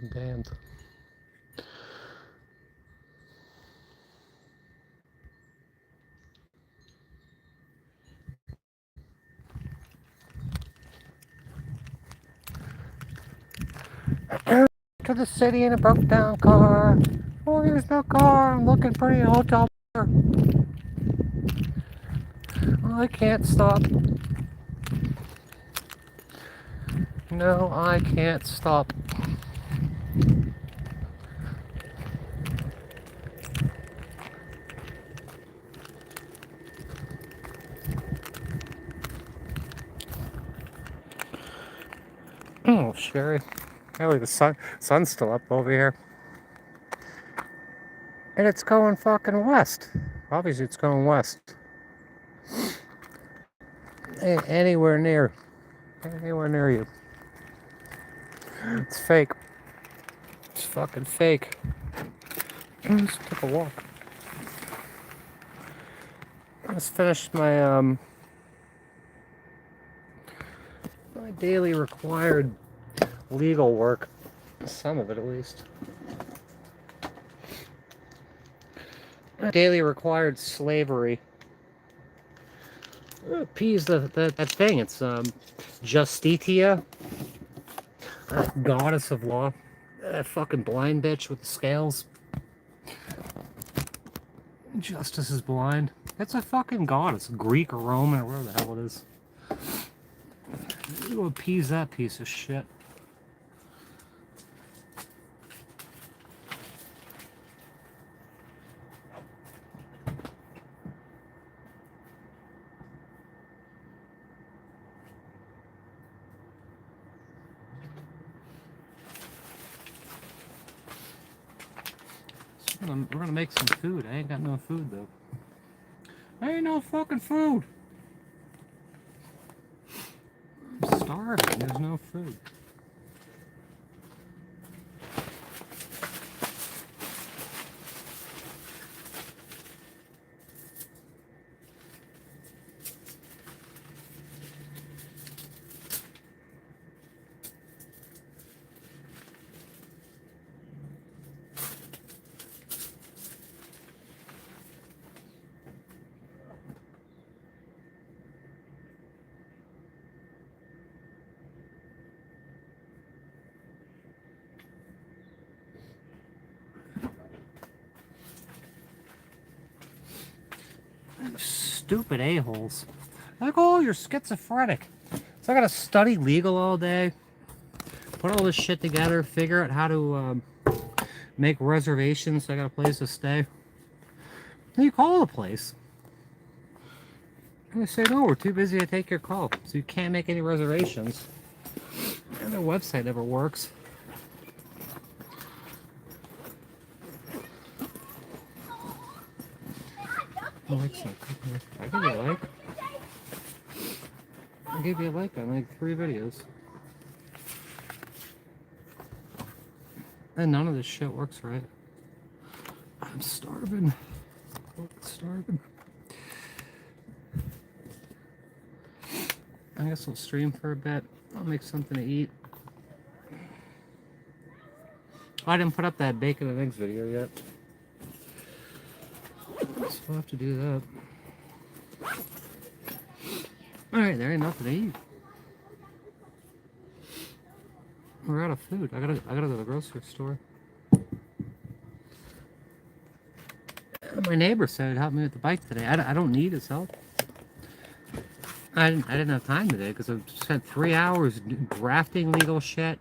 Damned. To the city in a broke down car. Oh, there's no car. I'm looking for a hotel bar. I can't stop. No, I can't stop. Oh, Sherry. Really, the sun's still up over here. And it's going fucking west. Obviously, it's going west. Anywhere near. Anywhere near you. It's fake. It's fucking fake. Let's take a walk. I just finished my my daily required legal work. Some of it, at least. My daily required slavery. Appease that thing. It's Justitia, goddess of law. That fucking blind bitch with the scales. Justice is blind. It's a fucking goddess, Greek or Roman or whatever the hell it is. You appease that piece of shit. We're gonna make some food. I ain't got no food though. I ain't no fucking food. I'm starving. There's no food. Stupid a-holes. Like, oh, you're schizophrenic. So I gotta study legal all day, put all this shit together, figure out how to make reservations so I got a place to stay. Then you call the place. And they say, no, we're too busy to take your call, so you can't make any reservations. And their website never works. I like some cooking. I give you a like. I gave you a like on like 3 videos. And none of this shit works right. I'm starving. I'm starving. I guess I'll stream for a bit. I'll make something to eat. I didn't put up that bacon and eggs video yet. So I'll have to do that. Alright, there ain't nothing to eat. We're out of food. I gotta go to the grocery store. My neighbor said he'd help me with the bike today. I don't need his help. I didn't have time today because I spent 3 hours drafting legal shit.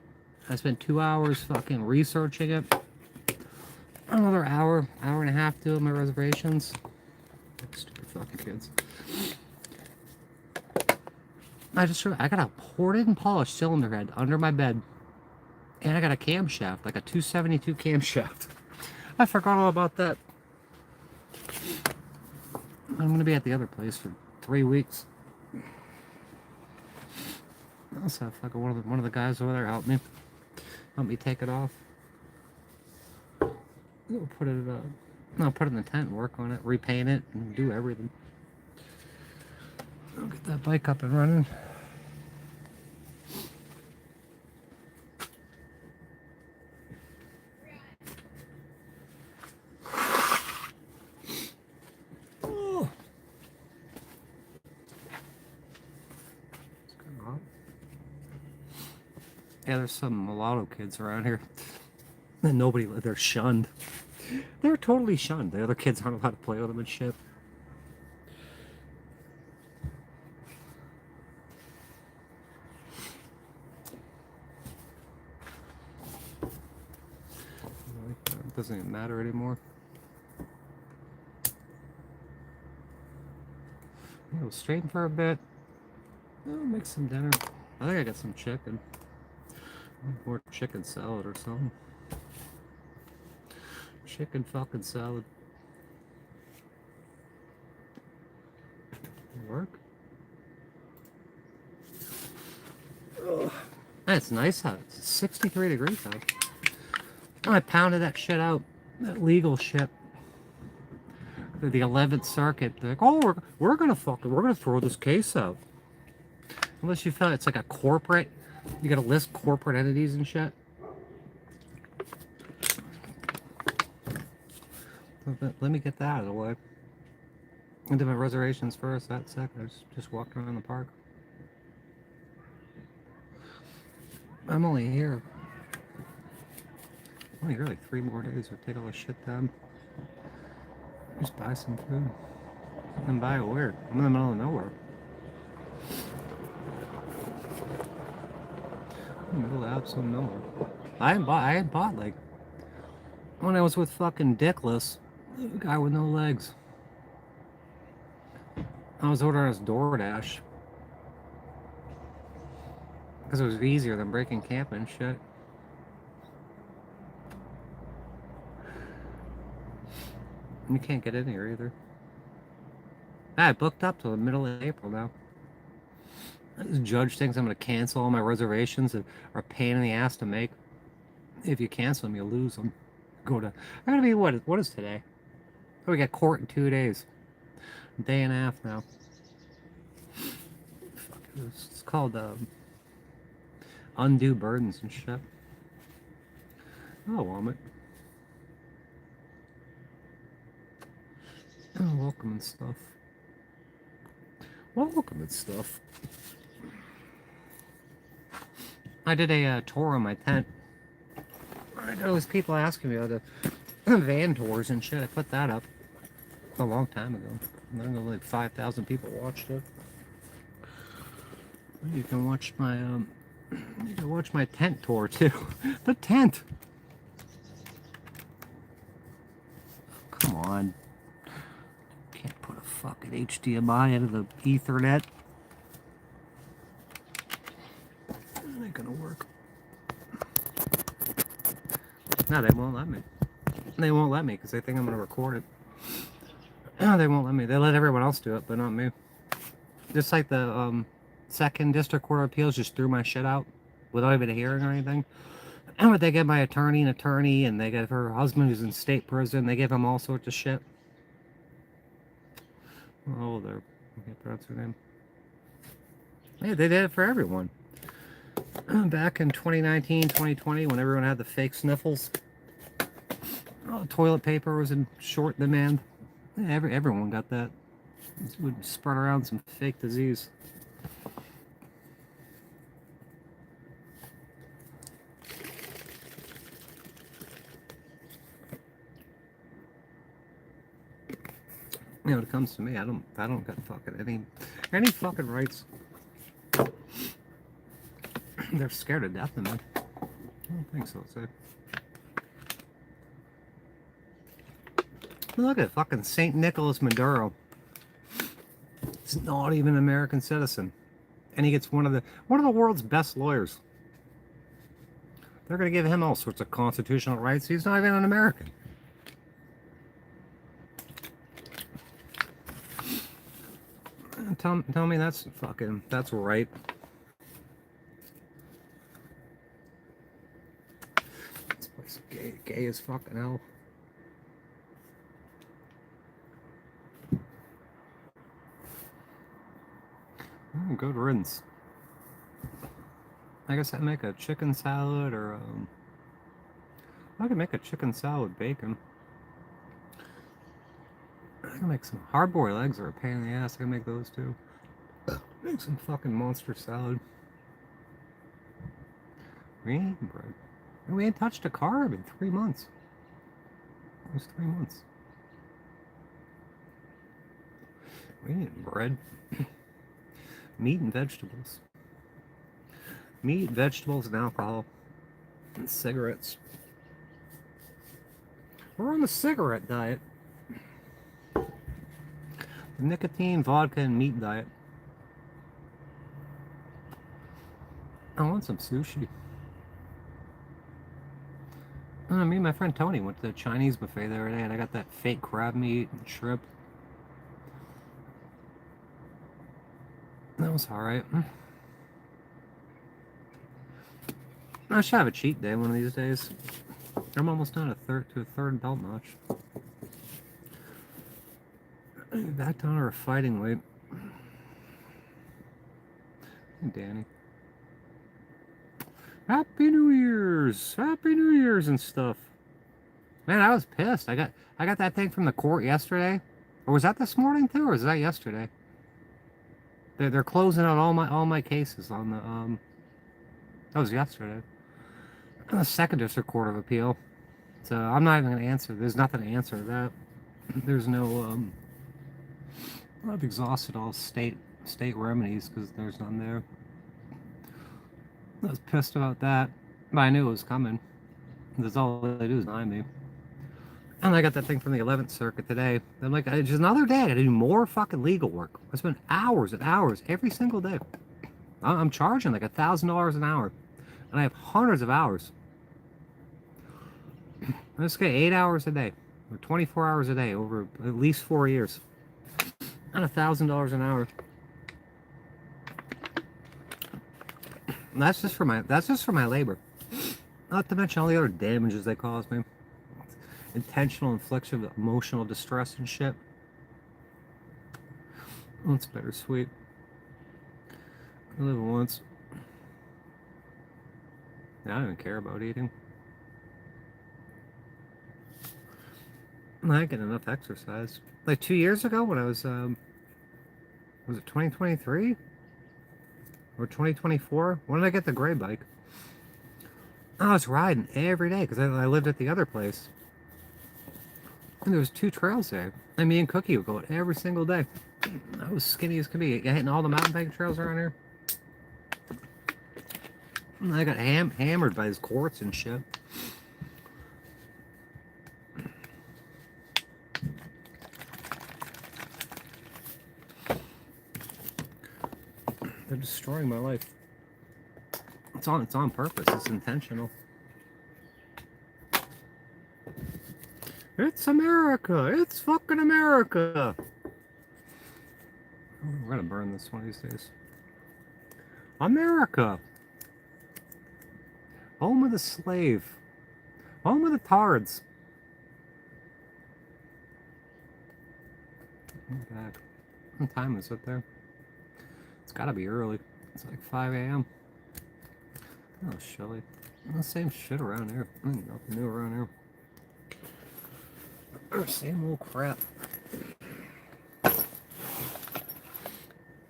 I spent 2 hours fucking researching it. Another hour and a half doing my reservations. Stupid fucking kids. I got a ported and polished cylinder head under my bed. And I got a camshaft, like a 272 camshaft. I forgot all about that. I'm gonna be at the other place for 3 weeks. I also have fucking one of the guys over there help me take it off. I'll put it in the tent and work on it, repaint it, and do everything. I'll get that bike up and running. Yeah, there's some mulatto kids around here. And nobody, they're shunned. They're totally shunned. The other kids aren't allowed to play with them and shit. It doesn't even matter anymore. I'll straighten for a bit. I'll make some dinner. I think I got some chicken. Or chicken salad or something. Chicken fucking salad. Work? Ugh. That's nice out. It's 63 degrees out. I pounded that shit out. That legal shit. The 11th Circuit. They're like, oh, we're gonna throw this case out. Unless you feel it's like a corporate. You gotta list corporate entities and shit. Let me get that out of the way. Into my reservations first. That second, I was just walking around the park. I'm only here. Only here like 3 more days. We'll take all this shit down. Just buy some food. And buy it where? I'm in the middle of nowhere. In the middle of absolute nowhere. I hadn't bought like when I was with fucking Dickless, the guy with no legs. I was ordering his DoorDash because it was easier than breaking camp and shit. And you can't get in here either. I booked up till the middle of April now. This judge thinks I'm going to cancel all my reservations that are a pain in the ass to make. If you cancel them, you lose them. I gotta be, what is today? Oh, we got court in 2 days. A day and a half now. Fuck, it's called undue burdens and shit. Oh, Walmart. Oh, welcome and stuff. Welcome and stuff. I did a tour on my tent. I got all these people asking me about the van tours and shit. I put that up a long time ago. I don't know, like 5,000 people watched it. You can watch my tent tour too. The tent. Come on. Can't put a fucking HDMI into the Ethernet. That ain't gonna work. No, they won't let me. They won't let me because they think I'm gonna record it. No, they won't let me. They let everyone else do it, but not me. Just like the Second District Court of Appeals just threw my shit out without even a hearing or anything. And what they give my attorney, and they give her husband who's in state prison. They give him all sorts of shit. Oh, I can't pronounce her name. Yeah, they did it for everyone. Back in 2019, 2020, when everyone had the fake sniffles, toilet paper was in short demand. Yeah, everyone got that. It would spread around some fake disease. You know, when it comes to me, I don't got fucking any fucking rights. They're scared to death of me. I don't think so, so. Look at fucking St. Nicholas Maduro. He's not even an American citizen. And he gets one of the world's best lawyers. They're gonna give him all sorts of constitutional rights. He's not even an American. Tell me that's right. This place is gay as fucking hell. Oh, good riddance. I guess I'd make a chicken salad or I could make a chicken salad with bacon. I can make some hard-boiled eggs are a pain in the ass. I can make those too. Make some fucking monster salad. We ain't bread. We ain't touched a carb in 3 months. It was 3 months. We ain't bread. Meat and vegetables. Meat, vegetables, and alcohol. And cigarettes. We're on the cigarette diet. The nicotine, vodka, and meat diet. I want some sushi. Me and my friend Tony went to the Chinese buffet the other day, and I got that fake crab meat and shrimp. That was alright. I should have a cheat day one of these days. I'm almost done to a third adult notch. Back down to our fighting weight. Hey, Danny. Happy New Year's! Happy New Year's and stuff. Man, I was pissed. I got that thing from the court yesterday. Or was that this morning too, or was that yesterday? They're closing out all my cases on the that was yesterday. The Second District Court of Appeal. So I'm not even gonna answer. There's nothing to answer to that. There's no I've exhausted all state remedies because there's none there. I was pissed about that, but I knew it was coming. That's all they do is deny me. And I got that thing from the 11th Circuit today. I'm like, it's just another day. I gotta do more fucking legal work. I spend hours and hours every single day. I'm charging like $1,000 an hour, and I have hundreds of hours. I just get 8 hours a day, or 24 hours a day over at least 4 years, and $1,000 an hour. And that's just for my labor. Not to mention all the other damages they cause me. Intentional infliction of emotional distress and shit. That's bittersweet. I live once. I don't even care about eating. I get enough exercise. Like 2 years ago when I was it 2023? Or 2024? When did I get the gray bike? I was riding every day because I lived at the other place. And there was 2 trails there. And me and Cookie would go every single day. I was skinny as could be. Hitting all the mountain biking trails around here. And I got hammered by his courts and shit. They're destroying my life. It's on purpose. It's intentional. It's America. It's fucking America. We're gonna burn this one of these days. America. Home of the slave. Home of the tards. I'm back. What time is it there? It's gotta be early. It's like 5 a.m. Oh, chilly. The same shit around here. Nothing new around here. Same old crap.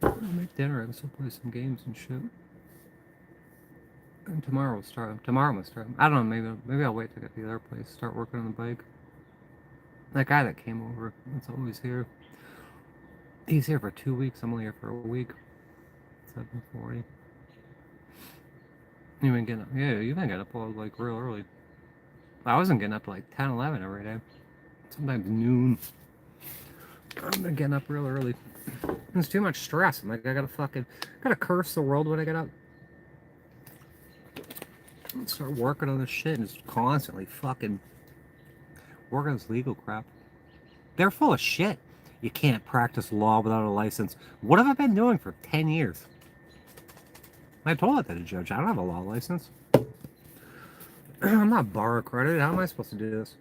I'll make dinner. I can still play some games and shit. And tomorrow we'll start. Tomorrow we'll start. I don't know. Maybe I'll wait to get to the other place. Start working on the bike. That guy that came over. That's always here. He's here for 2 weeks. I'm only here for a week. 7:40. You've been getting up. Yeah, you've been getting up like real early. I wasn't getting up to like 10, 11 every day. Sometimes noon. I've been getting up real early. It's too much stress. I'm like, I gotta curse the world when I get up. Start working on this shit and just constantly fucking working on this legal crap. They're full of shit. You can't practice law without a license. What have I been doing for 10 years? I told that to the judge. I don't have a law license. I'm not bar accredited. How am I supposed to do this?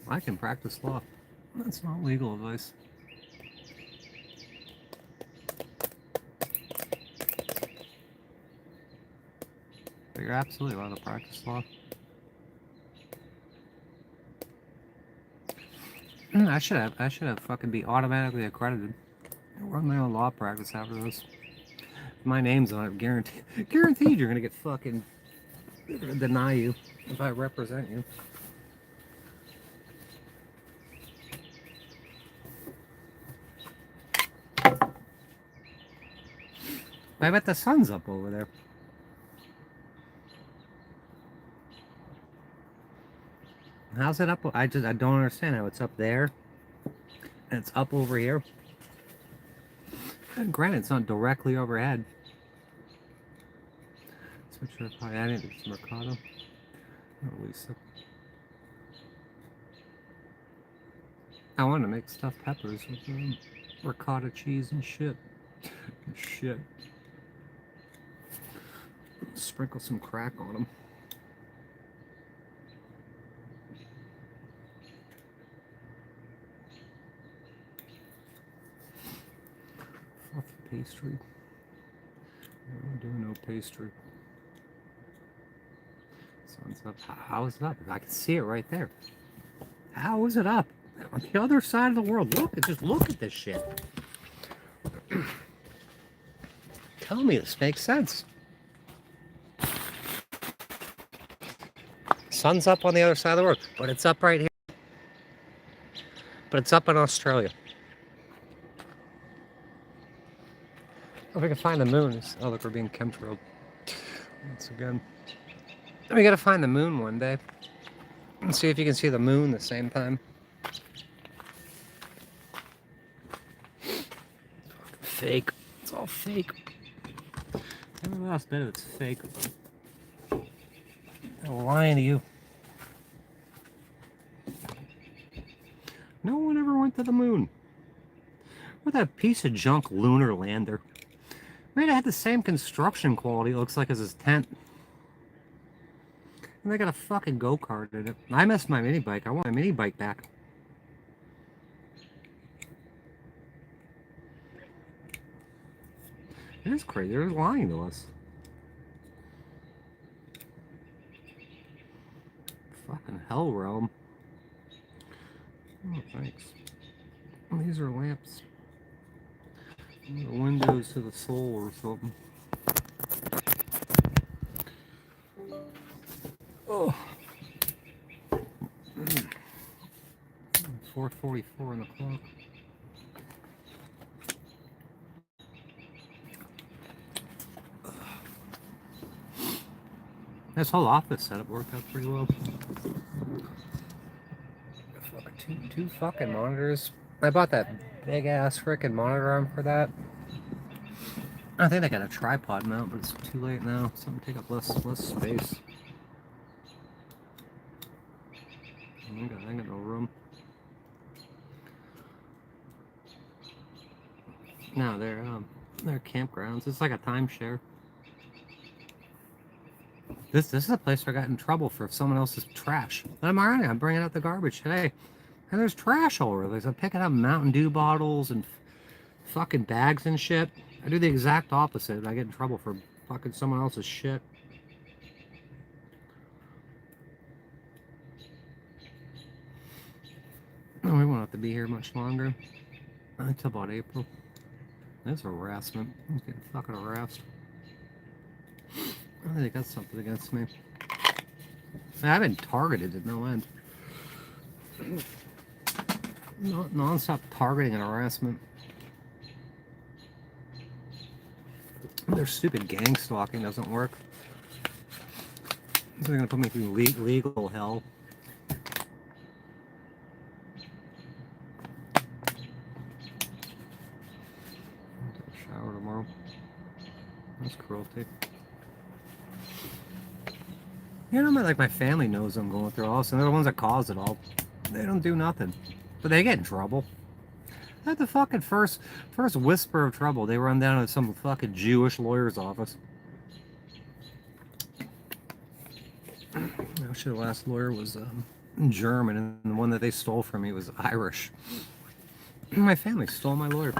I can practice law. That's not legal advice. But you're absolutely allowed to practice law. I should have fucking be automatically accredited. Run my own law practice after this. My name's on it. Guaranteed you're gonna get fucking. They're gonna deny you if I represent you. I bet the sun's up over there. How's it up? I don't understand how it's up there and it's up over here. And granted, it's not directly overhead. Switch to probably adding some ricotta. Oh, Lisa. I want to make stuffed peppers with ricotta cheese and shit. Shit. Sprinkle some crack on them. Fluffy pastry. No, do no pastry. Sun's up. How is it up? I can see it right there. How is it up? On the other side of the world. Just look at this shit. Tell me this makes sense. Sun's up on the other side of the world, but it's up right here. But it's up in Australia. Oh, if we can find the moon. Oh, look, we're being chemtrailed. Once again. We gotta find the moon one day. And see if you can see the moon at the same time. Fake. It's all fake. Every last bit of it's fake. I'm lying to you. No one ever went to the moon. What that piece of junk lunar lander. Might have had the same construction quality, it looks like, as his tent. And they got a fucking go-kart in it. I missed my mini bike. I want my mini bike back. It is crazy. They're lying to us. Fucking hell realm. Oh, thanks. These are lamps. The windows to the soul or something. Oh. 4:44 on the clock. This whole office setup worked out pretty well. Two fucking monitors. I bought that big ass freaking monitor arm for that. I think I got a tripod mount, but it's too late now. Something take up less space. I got no room. No, they're campgrounds. It's like a timeshare. This is a place where I got in trouble for someone else's trash. I'm bringing out the garbage today, and there's trash all over the place. I'm picking up Mountain Dew bottles and fucking bags and shit. I do the exact opposite. I get in trouble for fucking someone else's shit. Oh, we won't have to be here much longer. Until about April. That's harassment. I'm getting fucking harassed. I think they got something against me. I've been targeted at no end. Non-stop targeting and harassment. Their stupid gang stalking doesn't work. So they're gonna put me through legal hell. I'll take a shower tomorrow. That's cruelty. You know, like my family knows I'm going through all this, and they're the ones that caused it all. They don't do nothing, but they get in trouble. At the fucking first whisper of trouble, they run down to some fucking Jewish lawyer's office. Actually, the last lawyer was German, and the one that they stole from me was Irish. My family stole my lawyer.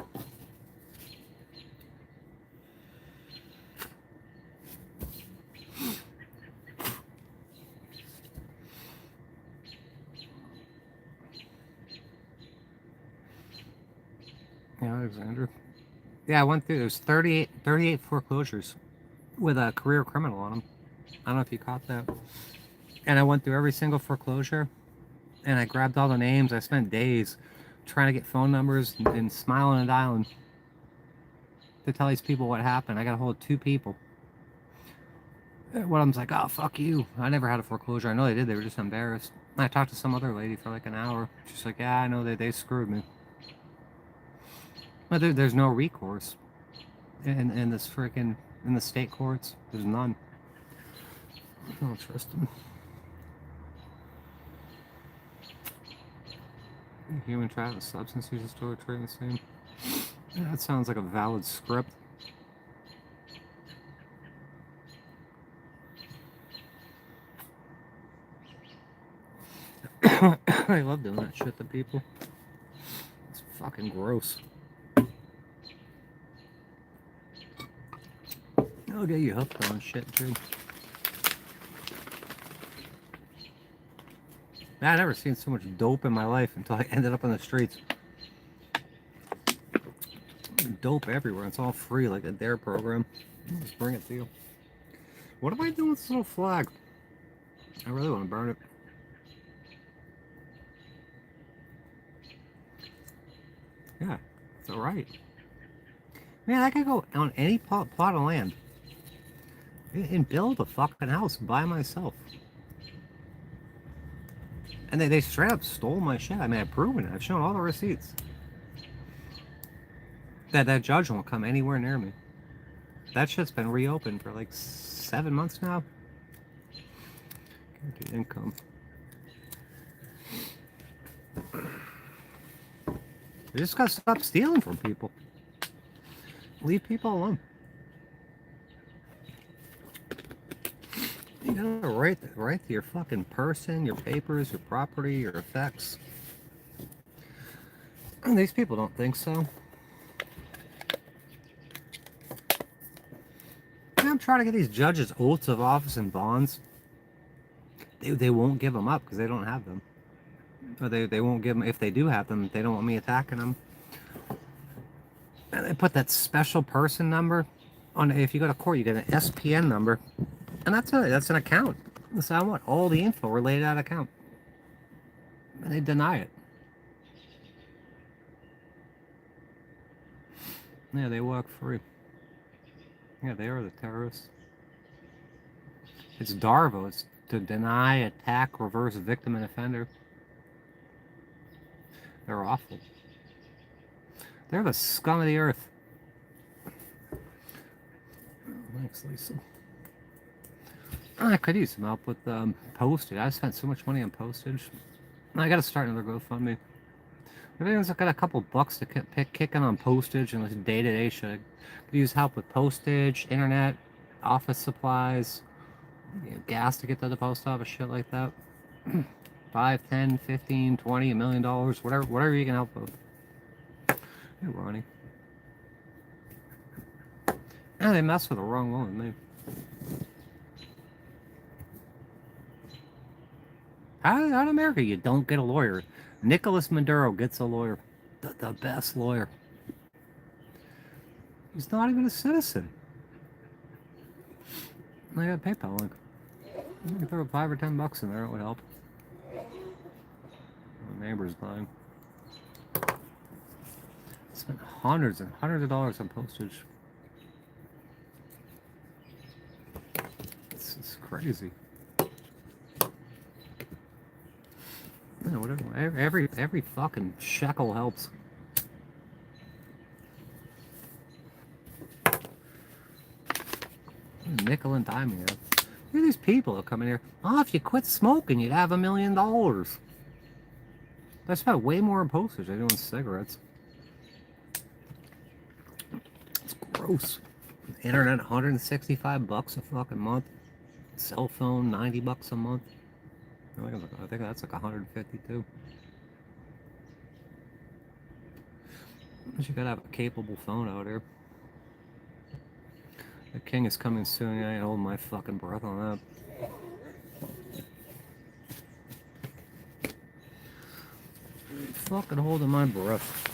Yeah, Alexander. Yeah, I went through. There's 38 foreclosures with a career criminal on them. I don't know if you caught that. And I went through every single foreclosure, and I grabbed all the names. I spent days trying to get phone numbers and smiling and dialing to tell these people what happened. I got a hold of two people. One of them's like, "Oh, fuck you. I never had a foreclosure." I know they did. They were just embarrassed. I talked to some other lady for like an hour. She's like, "Yeah, I know they screwed me." But there's no recourse in this freaking in the state courts. There's none. I don't trust them. Human trafficking, substance use, store trading, same. Yeah, that sounds like a valid script. I love doing that shit to people. It's fucking gross. I'll get you hooked on shit too. Man, I've never seen so much dope in my life until I ended up on the streets. Dope everywhere. It's all free, like the DARE program. I'll just bring it to you. What am I doing with this little flag? I really want to burn it. Yeah, it's alright. Man, I could go on any plot of land and build a fucking house by myself. And they straight up stole my shit. I mean, I've proven it. I've shown all the receipts. That judge won't come anywhere near me. That shit's been reopened for like 7 months now. Guaranteed income. You just gotta stop stealing from people. Leave people alone. You gotta write to your fucking person, your papers, your property, your effects. And these people don't think so. I'm trying to get these judges oaths of office and bonds. They won't give them up because they don't have them. Or they won't give them, if they do have them, they don't want me attacking them. And they put that special person number on. If you go to court, you get an SPN number, and that's an account. So I want all the info related to that account, and they deny it. Yeah, they walk free. Yeah, they are the terrorists. It's DARVO. It's to deny, attack, reverse victim and offender. They're awful. They're the scum of the earth. Thanks, Lisa. I could use some help with postage. I spent so much money on postage. I gotta start another GoFundMe. Everyone's got a couple bucks to kick in on postage and like day-to-day shit. Could use help with postage, internet, office supplies, gas to get to the post office, shit like that. 5, 10, 15, 20, $1 million, whatever you can help with. Hey, Ronnie. Yeah, they messed with the wrong one, man. How in America you don't get a lawyer? Nicolas Maduro gets a lawyer. The best lawyer. He's not even a citizen. I got a PayPal link. You can throw 5 or 10 bucks in there, it would help. My neighbor's dying. I spent hundreds and hundreds of dollars on postage. It's crazy. Yeah, whatever. Every fucking shekel helps. Nickel and dime here. Look at these people that come in here. Oh, if you quit smoking, you'd have $1 million. I spent way more on postage than I do on cigarettes. It's gross. Internet, 165 bucks a fucking month. Cell phone, 90 bucks a month. I think that's like 150 too. But you gotta have a capable phone out here. The king is coming soon. I ain't holding my fucking breath on that. Fucking holding my breath.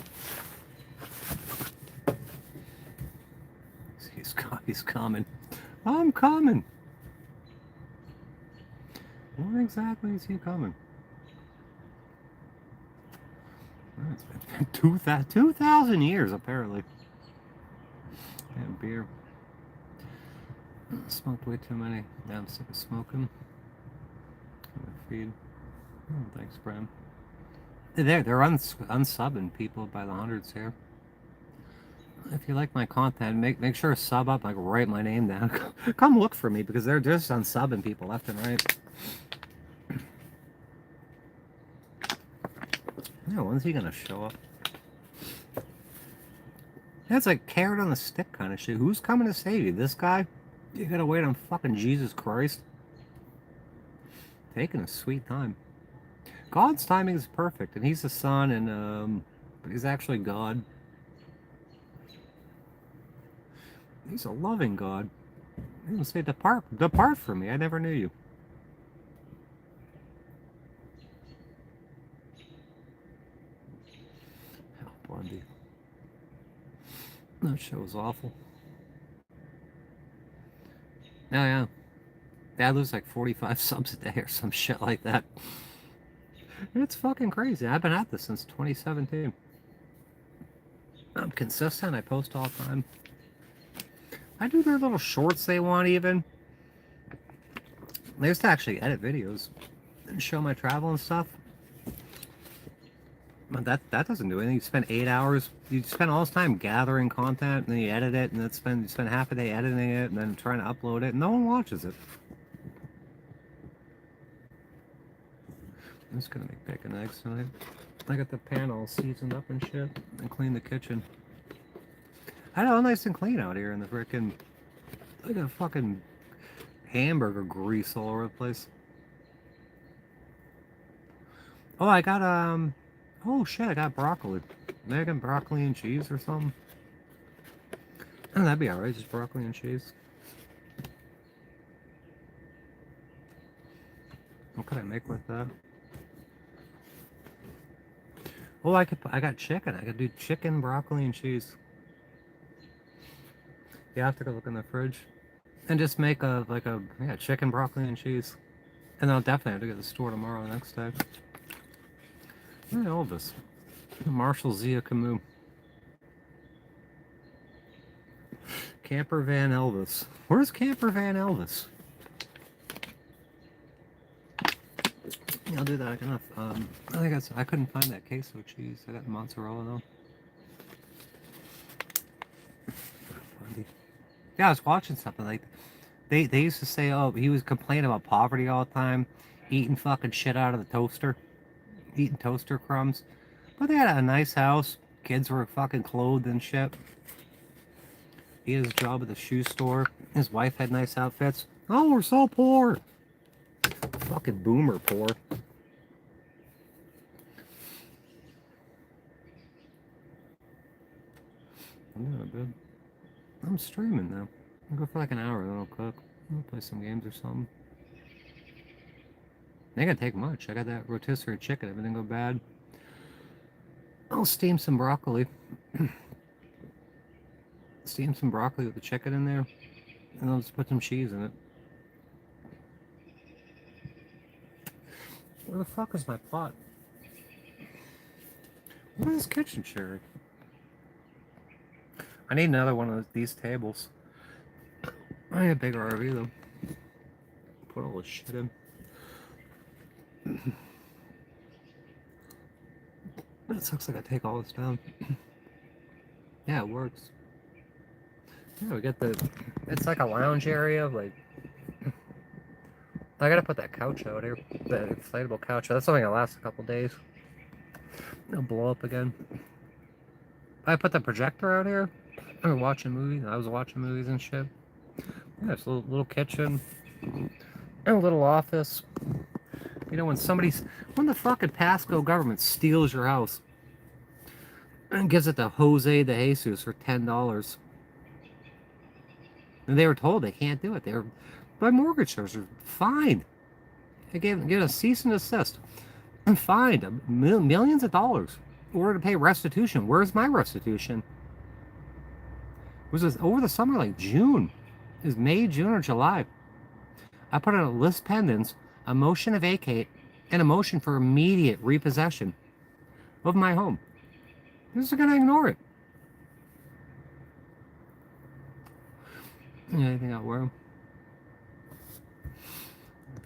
He's coming. I'm coming. Where exactly is he coming? Oh, it's been 2,000 years, apparently. And beer. Smoked way too many. Now I'm sick of smoking. Feed. Oh, thanks, Bram. They're unsubbing people by the hundreds here. If you like my content, make sure to sub up, like write my name down. Come look for me, because they're just unsubbing people left and right. Yeah, when's he gonna show up? That's like carrot on the stick kind of shit. Who's coming to save you? This guy? You gotta wait on fucking Jesus Christ. Taking a sweet time. God's timing is perfect, and he's the son, and but he's actually God. He's a loving God. He will say, depart from me. I never knew you. Hell, Bundy. That show was awful. Oh, yeah. Dad loses like 45 subs a day or some shit like that. It's fucking crazy. I've been at this since 2017. I'm consistent. I post all the time. I do their little shorts they want even. They used to actually edit videos and show my travel and stuff. But that doesn't do anything. You spend 8 hours. You spend all this time gathering content, and then you edit it, and then you spend half a day editing it, and then trying to upload it, and no one watches it. I'm just gonna make bacon and eggs tonight. I got the pan all seasoned up and shit, and clean the kitchen. I know, nice and clean out here in the frickin', like a fucking hamburger grease all over the place. Oh, I got, oh shit, I got broccoli. Maybe I got broccoli and cheese or something. Oh, that'd be alright, just broccoli and cheese. What could I make with that? Oh, I got chicken. I could do chicken, broccoli, and cheese. Yeah, I have to go look in the fridge. And just make yeah, chicken, broccoli, and cheese. And I'll definitely have to get to the store tomorrow the next day. Where's Elvis? Marshall Zia Camus. Camper Van Elvis. Where's Camper Van Elvis? Yeah, I'll do that. Enough. I think I couldn't find that queso cheese. I got mozzarella though. Yeah, I was watching something like they used to say, oh, he was complaining about poverty all the time, eating fucking shit out of the toaster, eating toaster crumbs. But they had a nice house. Kids were fucking clothed and shit. He had his job at the shoe store. His wife had nice outfits. Oh, we're so poor. Fucking boomer poor. I'm doing a bit. I'm streaming now. I'll go for like an hour, then I'll cook. I'll play some games or something. They ain't gonna take much. I got that rotisserie chicken. Everything go bad. I'll steam some broccoli. Steam some broccoli with the chicken in there. And I'll just put some cheese in it. Where the fuck is my pot? What is this kitchen chair? I need another one of these tables. I need a bigger RV though. Put all this shit in. It sucks like I take all this down. Yeah, it works. Yeah, we get it's like a lounge area, like, I gotta put that couch out here, the inflatable couch. That's only gonna last a couple days. It'll blow up again. I put the projector out here. I was watching movies. I was watching movies and shit. Yeah, it's a little kitchen, and a little office. You know, when the fucking Pasco government steals your house and gives it to Jose de Jesus for $10, and they were told they can't do it. My mortgagors are fined. They gave a cease and desist and fined millions of dollars in order to pay restitution. Where's my restitution? Was this over the summer, like June? It was May, June, or July. I put in a list pendants, a motion to vacate, and a motion for immediate repossession of my home. They're just gonna ignore it. Anything out where?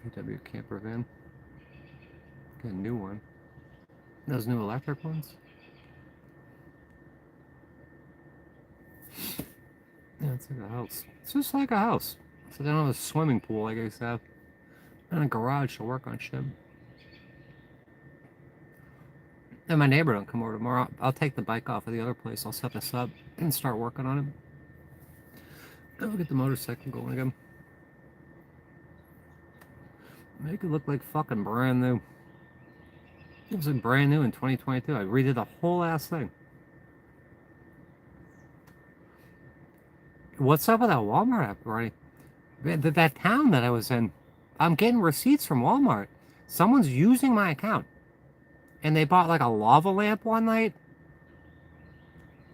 PW camper van. Get a new one. Those new electric ones. Yeah, it's like a house. It's just like a house. So they don't have a swimming pool like I used to have. And a garage to work on shit. And my neighbor don't come over tomorrow. I'll take the bike off of the other place. I'll set this up and start working on it. And we'll get the motorcycle going again. Make it look like fucking brand new. It was like brand new in 2022. I redid the whole ass thing. What's up with that Walmart app, Ronnie? That town that I was in, I'm getting receipts from Walmart. Someone's using my account. And they bought like a lava lamp one night.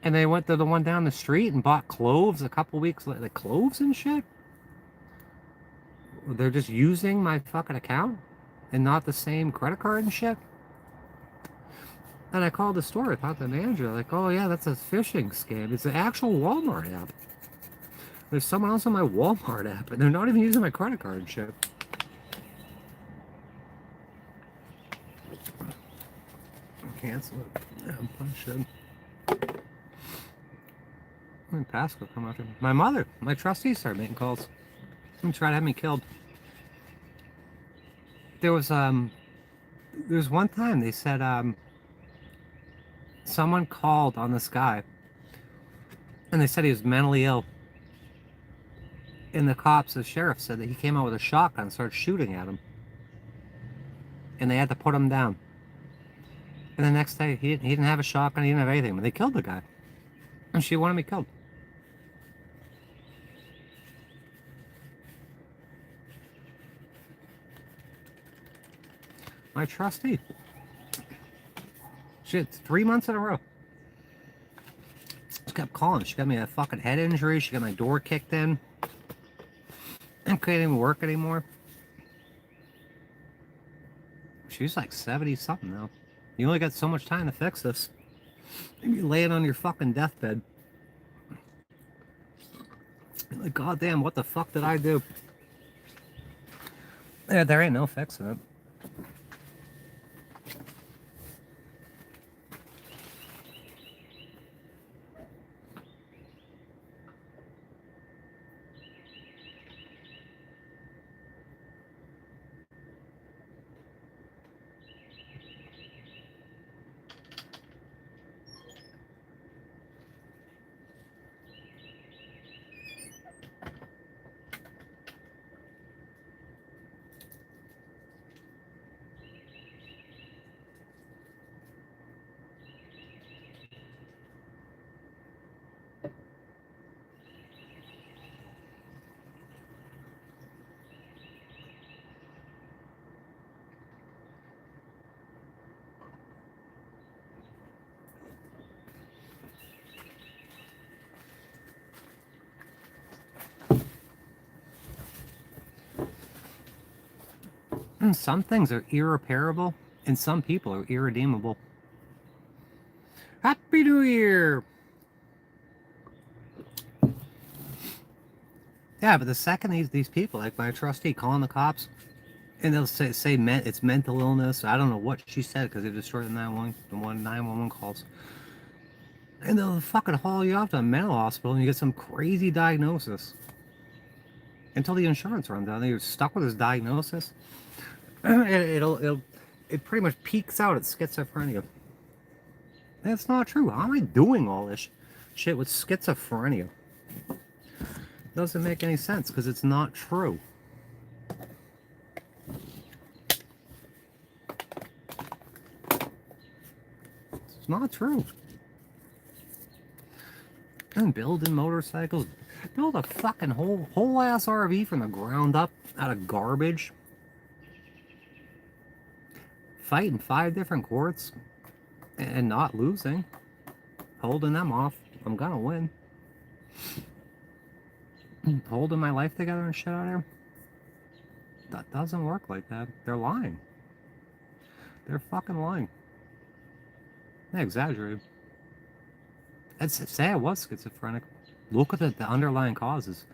And they went to the one down the street and bought cloves a couple weeks later. Like cloves and shit? They're just using my fucking account and not the same credit card and shit. And I called the store. I talked to the manager. Like, oh yeah, that's a phishing scam. It's an actual Walmart app. There's someone else on my Walmart app, and they're not even using my credit card and shit. Cancel it. Yeah, I should. When Pascal come out here. My mother, my trustee started making calls and tried to have me killed. There was one time they said someone called on this guy and they said he was mentally ill. And the cops, the sheriff said that he came out with a shotgun and started shooting at him. And they had to put him down. And the next day, he didn't have a shotgun, he didn't have anything, but they killed the guy. And she wanted me killed. My trustee. Shit, 3 months in a row. She kept calling. She got me a fucking head injury. She got my door kicked in. I couldn't even work anymore. She's like 70 something now. You only got so much time to fix this. You're laying on your fucking deathbed. You're like, God damn, what the fuck did I do? Yeah, there ain't no fixing it. Some things are irreparable, and some people are irredeemable. Happy New Year! Yeah, but the second these people, like my trustee, calling the cops, and they'll say it's mental illness. I don't know what she said because they destroyed the 911 calls. And they'll fucking haul you off to a mental hospital and you get some crazy diagnosis. Until the insurance runs out, you're stuck with this diagnosis. It pretty much peaks out at schizophrenia. That's not true. How am I doing all this shit with schizophrenia? Doesn't make any sense because it's not true. It's not true. And building motorcycles, build a fucking whole ass RV from the ground up out of garbage. Fighting 5 different courts and not losing, holding them off. I'm gonna win. Holding my life together and shit out there. That doesn't work like that. They're lying. They're fucking lying. They exaggerated. Say I was schizophrenic. Look at the underlying causes.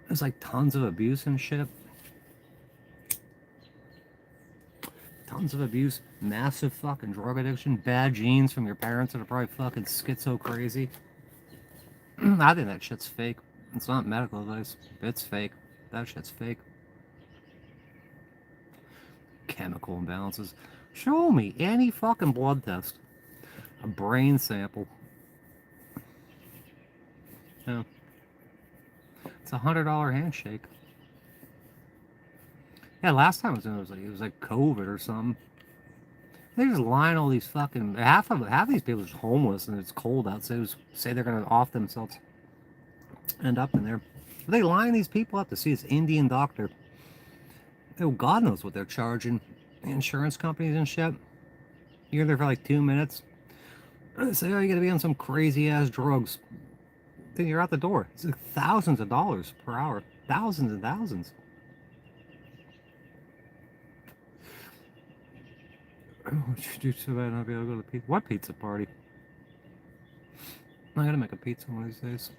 There's like tons of abuse and shit. Tons of abuse, massive fucking drug addiction, bad genes from your parents that are probably fucking schizo crazy. I think that shit's fake. It's not medical advice. It's fake. That shit's fake. Chemical imbalances. Show me any fucking blood test. A brain sample. Yeah. It's $100 handshake. Yeah, last time it was like COVID or something. They just line all these fucking half these people are just homeless and it's cold outside. Say they're gonna off themselves, end up in there. They line these people up to see this Indian doctor. Oh, God knows what they're charging insurance companies and shit. You're there for like 2 minutes. They say, oh, you gotta be on some crazy ass drugs. Then you're out the door. It's like thousands of dollars per hour. Thousands and thousands. What should you do so bad not be able to go to the pizza? What pizza party? I gotta make a pizza one of these days.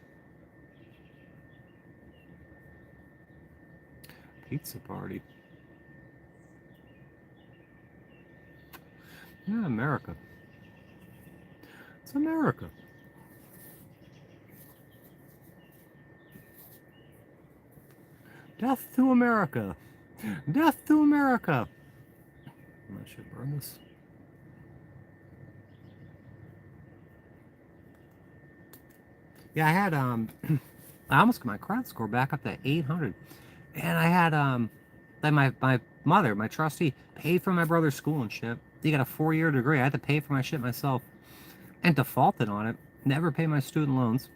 Pizza party. Yeah, America. It's America. Death to America. Death to America. I should burn this. Yeah, I had I almost got my credit score back up to 800. And I had then my mother, my trustee, paid for my brother's school and shit. He got a 4-year degree. I had to pay for my shit myself and defaulted on it. Never pay my student loans.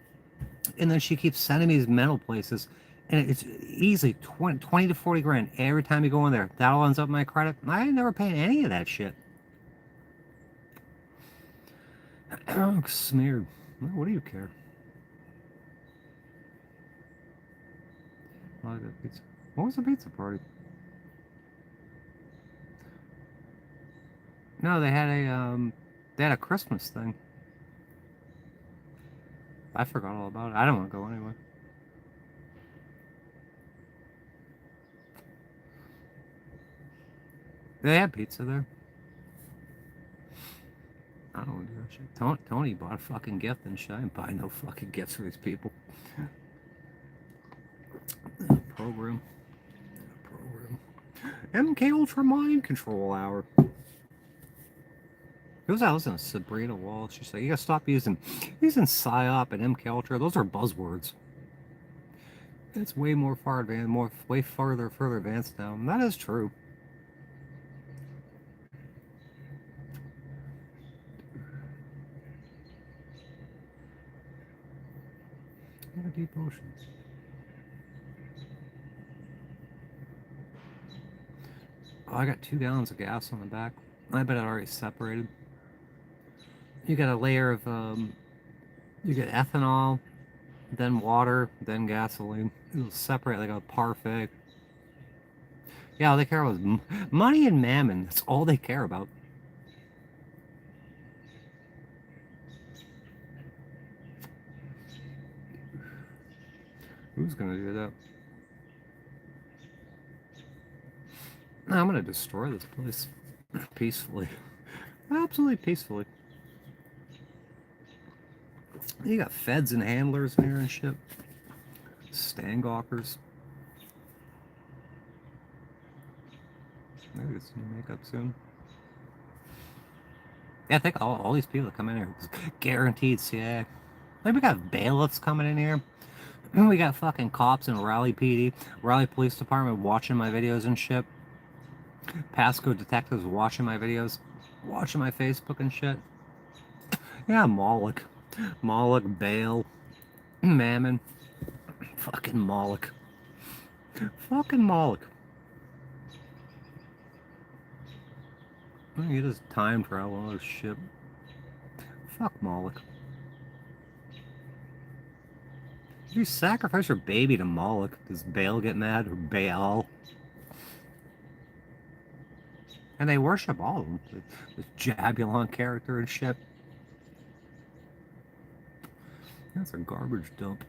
And then she keeps sending me these mental places. And it's easily 20 to 40 grand every time you go in there. That all ends up in my credit. I ain't never paying any of that shit. Oh, smeared. Well, what do you care? What was the pizza party? No, they had a Christmas thing. I forgot all about it. I don't want to go anyway. They had pizza there. I don't want to do that shit. Tony bought a fucking gift and shit. I didn't buy no fucking gifts for these people. Program. MK Ultra Mind Control Hour. Who's I listening to Sabrina Walsh? She's like, you gotta stop using PSYOP and MK Ultra. Those are buzzwords. It's way more far advanced, way further advanced now. And that is true. Yeah, deep oceans. Oh, I got 2 gallons of gas on the back. I bet it already separated. You got a layer of, you get ethanol, then water, then gasoline. It'll separate like a parfait. Yeah, all they care about is money and mammon. That's all they care about. Who's gonna do that? I'm gonna destroy this place peacefully. Absolutely peacefully. You got feds and handlers in here and shit. Stangawkers. Maybe it's new makeup soon. Yeah, I think all these people that come in here guaranteed CIA. Like we got bailiffs coming in here. We got fucking cops in Raleigh PD, Raleigh Police Department watching my videos and shit. Pasco detectives watching my videos, watching my Facebook and shit. Yeah, Moloch, Bail, Mammon, fucking Moloch, fucking Moloch. You just time travel all this shit. Fuck Moloch. If you sacrifice your baby to Moloch, does Baal get mad? Or Baal? And they worship all of them. The Jabulon character and shit. That's a garbage dump.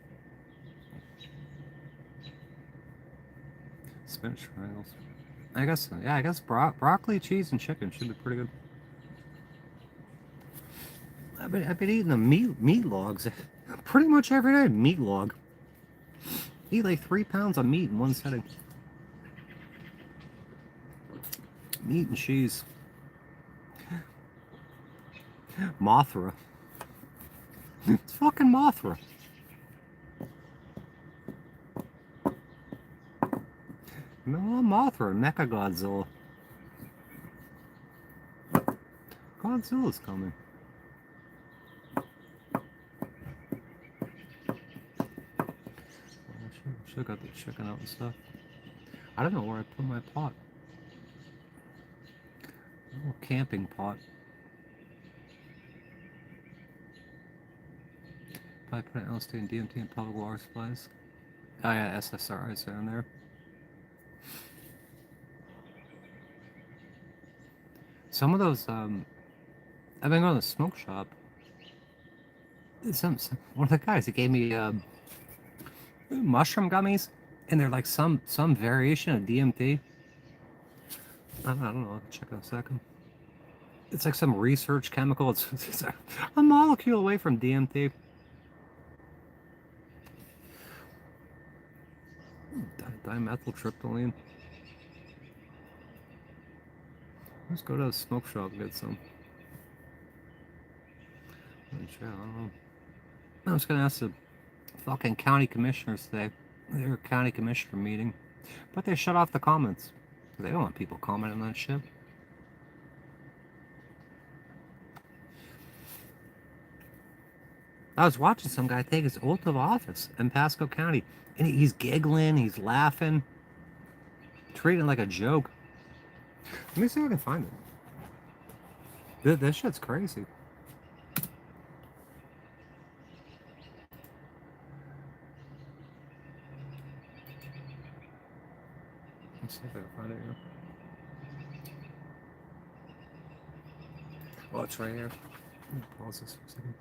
Spinach triangles. I guess, yeah, I guess broccoli, cheese, and chicken should be pretty good. I've been eating the meat logs pretty much every day. Meat log. Eat like 3 pounds of meat in one sitting. Meat and cheese. Mothra. It's fucking Mothra. No, Mothra, Mecha Godzilla. Godzilla's coming. Should have got the chicken out and stuff. I don't know where I put my pot. A little camping pot. Probably put an LSD and DMT in public water supplies. Oh yeah, SSRIs down there. Some of those, I've been going to the smoke shop. One of the guys, he gave me mushroom gummies, and they're like some variation of DMT. I don't know. I'll check in a second. It's like some research chemical. It's a molecule away from DMT. Dimethyltryptamine. Let's go to the smoke shop and get some. I don't know. I was gonna ask the fucking county commissioners today. They were a county commissioner meeting, but they shut off the comments. They don't want people commenting on that shit. I was watching some guy take his oath of office in Pasco County, and he's giggling, he's laughing, treating it like a joke. Let me see if I can find it. This shit's crazy. Let's see if I can find it here. Oh, it's right here. Let me pause this for a second.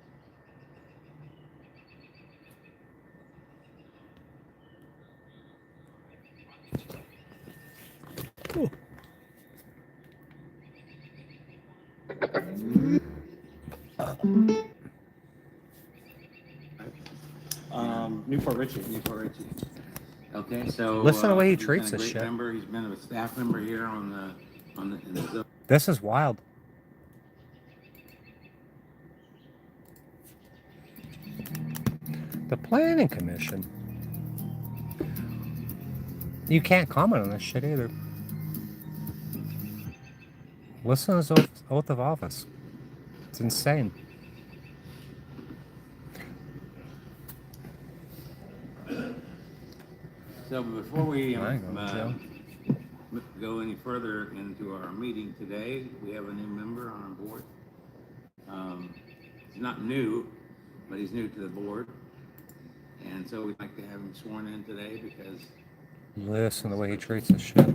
Newport Richie. Okay, so listen to the way he he's treats been a this great shit. member. He's been a staff member here in the This is wild. The Planning Commission. You can't comment on this shit either. Listen to his oath of office. It's insane. So before we go go any further into our meeting today, we have a new member on our board. He's not new, but he's new to the board. And so we'd like to have him sworn in today because... Listen to the way he treats this shit.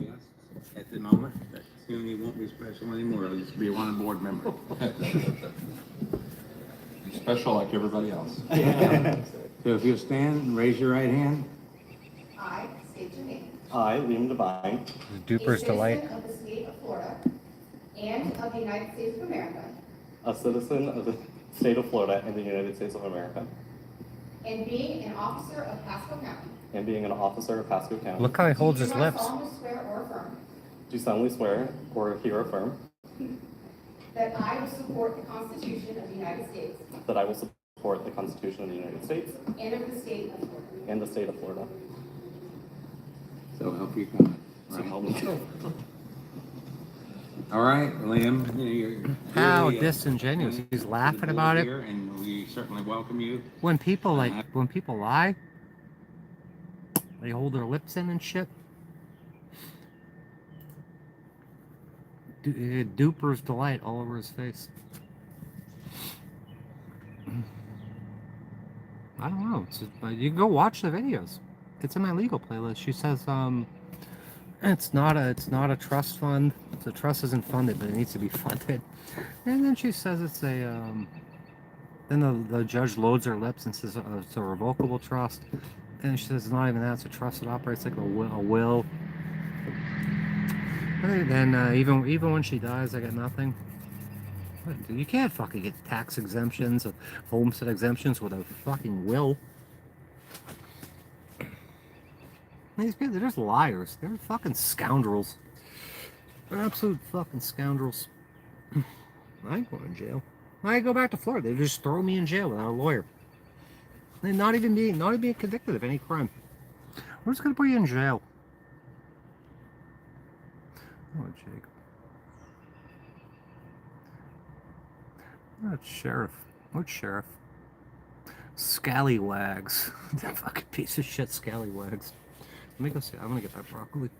At the moment, but soon he won't be special anymore. He'll just be one board member. Special like everybody else. So if you'll stand and raise your right hand. I state your name. I, Liam Devine, Duper's Delight. A citizen of the state of Florida and of the United States of America, a citizen of the state of Florida and the United States of America, and being an officer of Pasco County. and being an officer of Pasco County, Look how he holds do his not lips. solemnly swear or affirm do solemnly swear or here affirm that I will support the Constitution of the United States that I will support the Constitution of the United States and of the state of Florida. and the state of Florida. So help you God. So help me God. All right, Liam. You're How really, disingenuous. He's to laughing the about board it. here, and we certainly welcome you. When people lie, they hold their lips in and shit. Duper's Delight all over his face. I don't know. But you can go watch the videos. It's in my legal playlist. She says, it's not a trust fund. The trust isn't funded, but it needs to be funded. And then she says it's a, then the judge loads her lips and says it's a revocable trust. And she says it's not even that. It's a trust that operates like a will. And then even when she dies, I get nothing. You can't fucking get tax exemptions or homestead exemptions with a fucking will. These people, they're just liars. They're fucking scoundrels. They're absolute fucking scoundrels. I ain't going to jail. I go back to Florida. They just throw me in jail without a lawyer. And not even being convicted of any crime. We're just gonna put you in jail. Oh, Jake. What sheriff? What sheriff? Scallywags. That fucking piece of shit, scallywags. Let me go see. I'm gonna get that broccoli.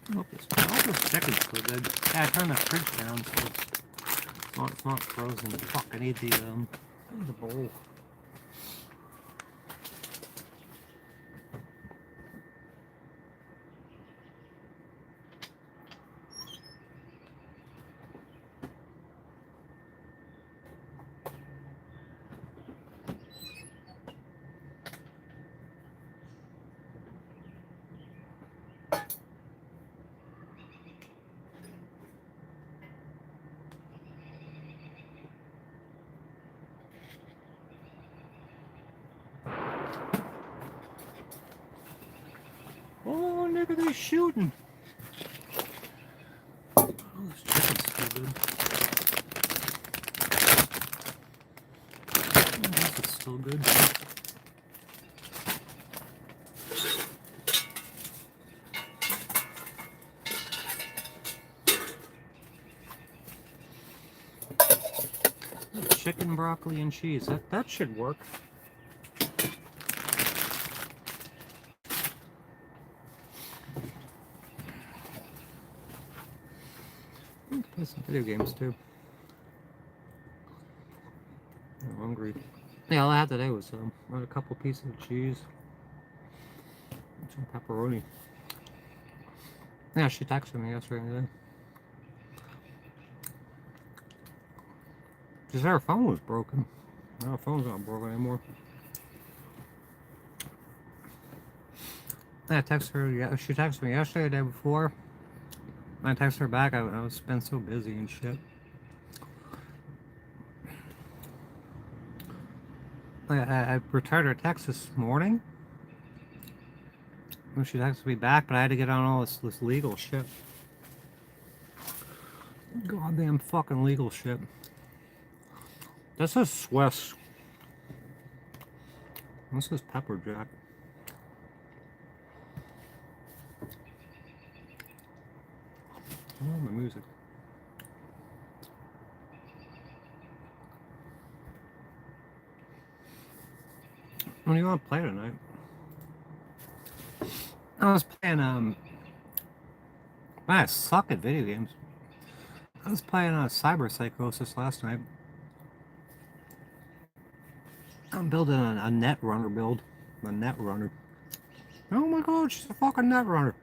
I hope this chicken's still good. Yeah, I turned the fridge down so it's not frozen. Fuck, I need the bowl. Oh, look at this shooting. Oh, this chicken's still good. Oh, this is still good. Chicken, broccoli, and cheese. That should work. Play some video games too. I'm hungry. Yeah, all I had today was a couple pieces of cheese, and some pepperoni. Yeah, she texted me yesterday. She said her phone was broken. No, her phone's not broken anymore. Yeah, I texted her. Yeah, she texted me yesterday, the day before. I texted her back. I was been so busy and shit. I returned her text this morning. She texted me back, but I had to get on all this legal shit. Goddamn fucking legal shit. This is Swiss. This is pepper jack. Oh, my music. What do you want to play tonight? I was playing, man, I suck at video games. I was playing Cyber Psychosis last night. I'm building a net runner build. The net runner. Oh my god, she's a fucking net runner.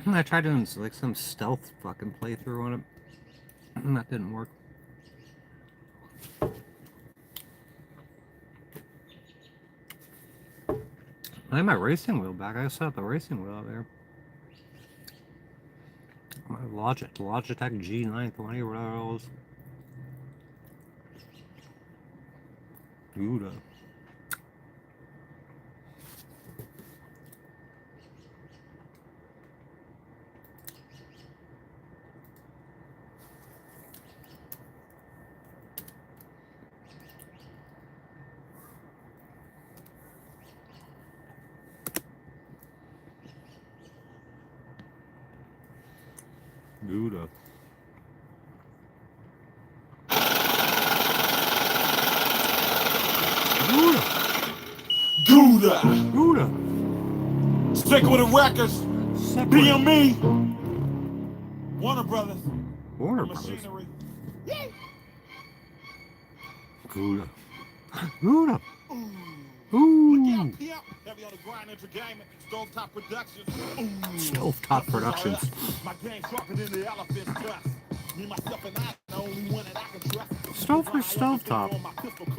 I tried doing like some stealth fucking playthrough on it. And that didn't work. I have my racing wheel back. I set up the racing wheel out there. My Logitech G920 or whatever it was. Gouda. Gouda. Gouda. Gouda. Stick with the records. Separate. BME. Warner Brothers. Warner Brothers. Machinery. Gouda. Gouda. Look Ooh. out, pimp. Heavy on the grind, entertainment. Stovetop Productions. Stovetop Productions. My game sharper than the elephant's tusk. Me, myself, and I, the only one that I can trust. Stover Stovetop.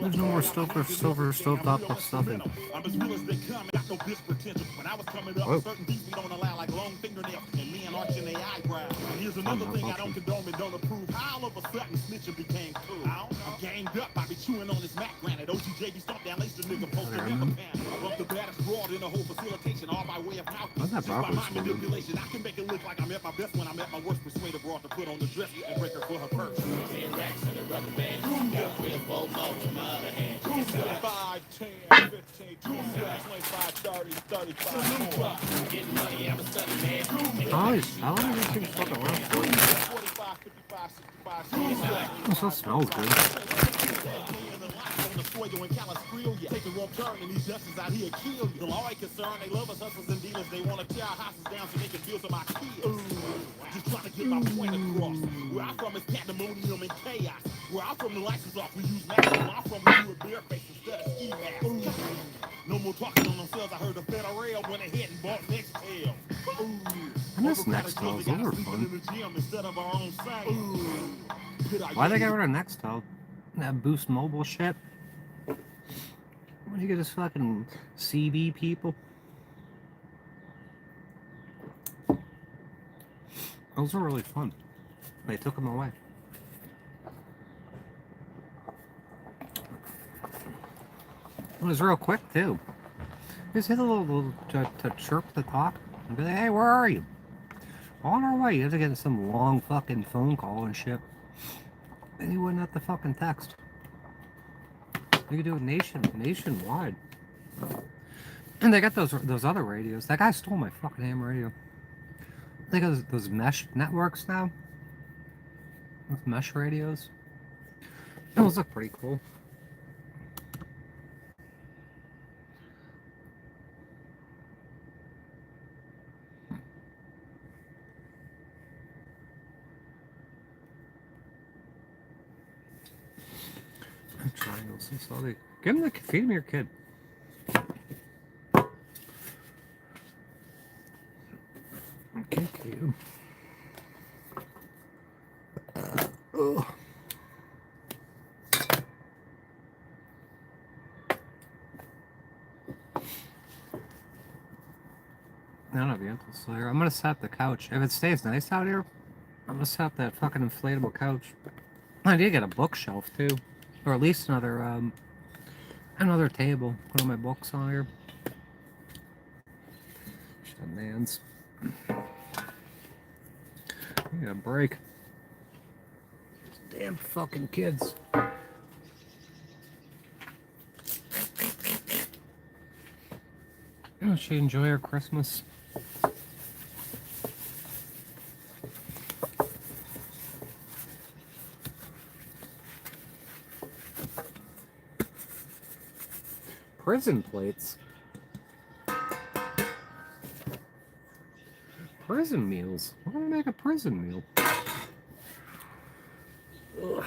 There's no more Stover Stovetop stuff in. I'm as real as they come, and got no bitch potential. When I was coming up, Whoa. certain beats we don't allow, like long fingernails and men arching their eyebrows. And here's another thing I don't condone and don't approve. How all of a sudden snitching became cool? I don't know. I'm ganged up, I be chewing on this Mac granite. OGJB stomped down, laced the nigga, posted never pan. I love the baddest broad in the whole facilitation, all by way of mouth. What's that Just by Barbara's my story? manipulation, I can make it look like I'm at my best when I'm at my worst. Persuade a broad to put on the dress and break her for her purse. 10 racks in a rubber band. 3 or 4 more from my other hand. 5, 10, 15, 25, 30, 35 more. Getting money, I'm a study man. How long does this thing fucking last for? 45, 55, 65, Oh, so it smells good. Take a wrong turn and these justices out here kill you. The law ain't concerned, they love us hustlers and dealers. They want to tear our houses down so they can build some my kids. Just trying to get my point across. Where I'm from is pandemonium and chaos. Where I'm from, the license off, we use masks. Where I'm from, we do a bare face instead of ski masks. No more talking on themselves. I heard the federal went ahead and bought next tail. I miss Nextels. Those were fun. Why they get rid of Nextel? That Boost Mobile shit. Why do you get this fucking CB people? Those were really fun. They took them away. It was real quick too. Just hit a little to chirp the top and be like, hey, where are you? On our way. You have to get some long fucking phone call and shit. Then you wouldn't have to fucking text. You could do it nationwide. And they got those other radios. That guy stole my fucking ham radio. They got those mesh networks now. With mesh radios. Those look pretty cool. Triangles and so they feed him your kid. Okay, you. Ugh. I don't have the so here. I'm gonna set up the couch. If it stays nice out here, I'm gonna set up that fucking inflatable couch. I did get a bookshelf too. Or at least another table. Put all my books on here. Shit, man's. I need a break. These damn fucking kids. Oh, she enjoy her Christmas. Prison plates. Prison meals. Why do I make a prison meal? Ugh.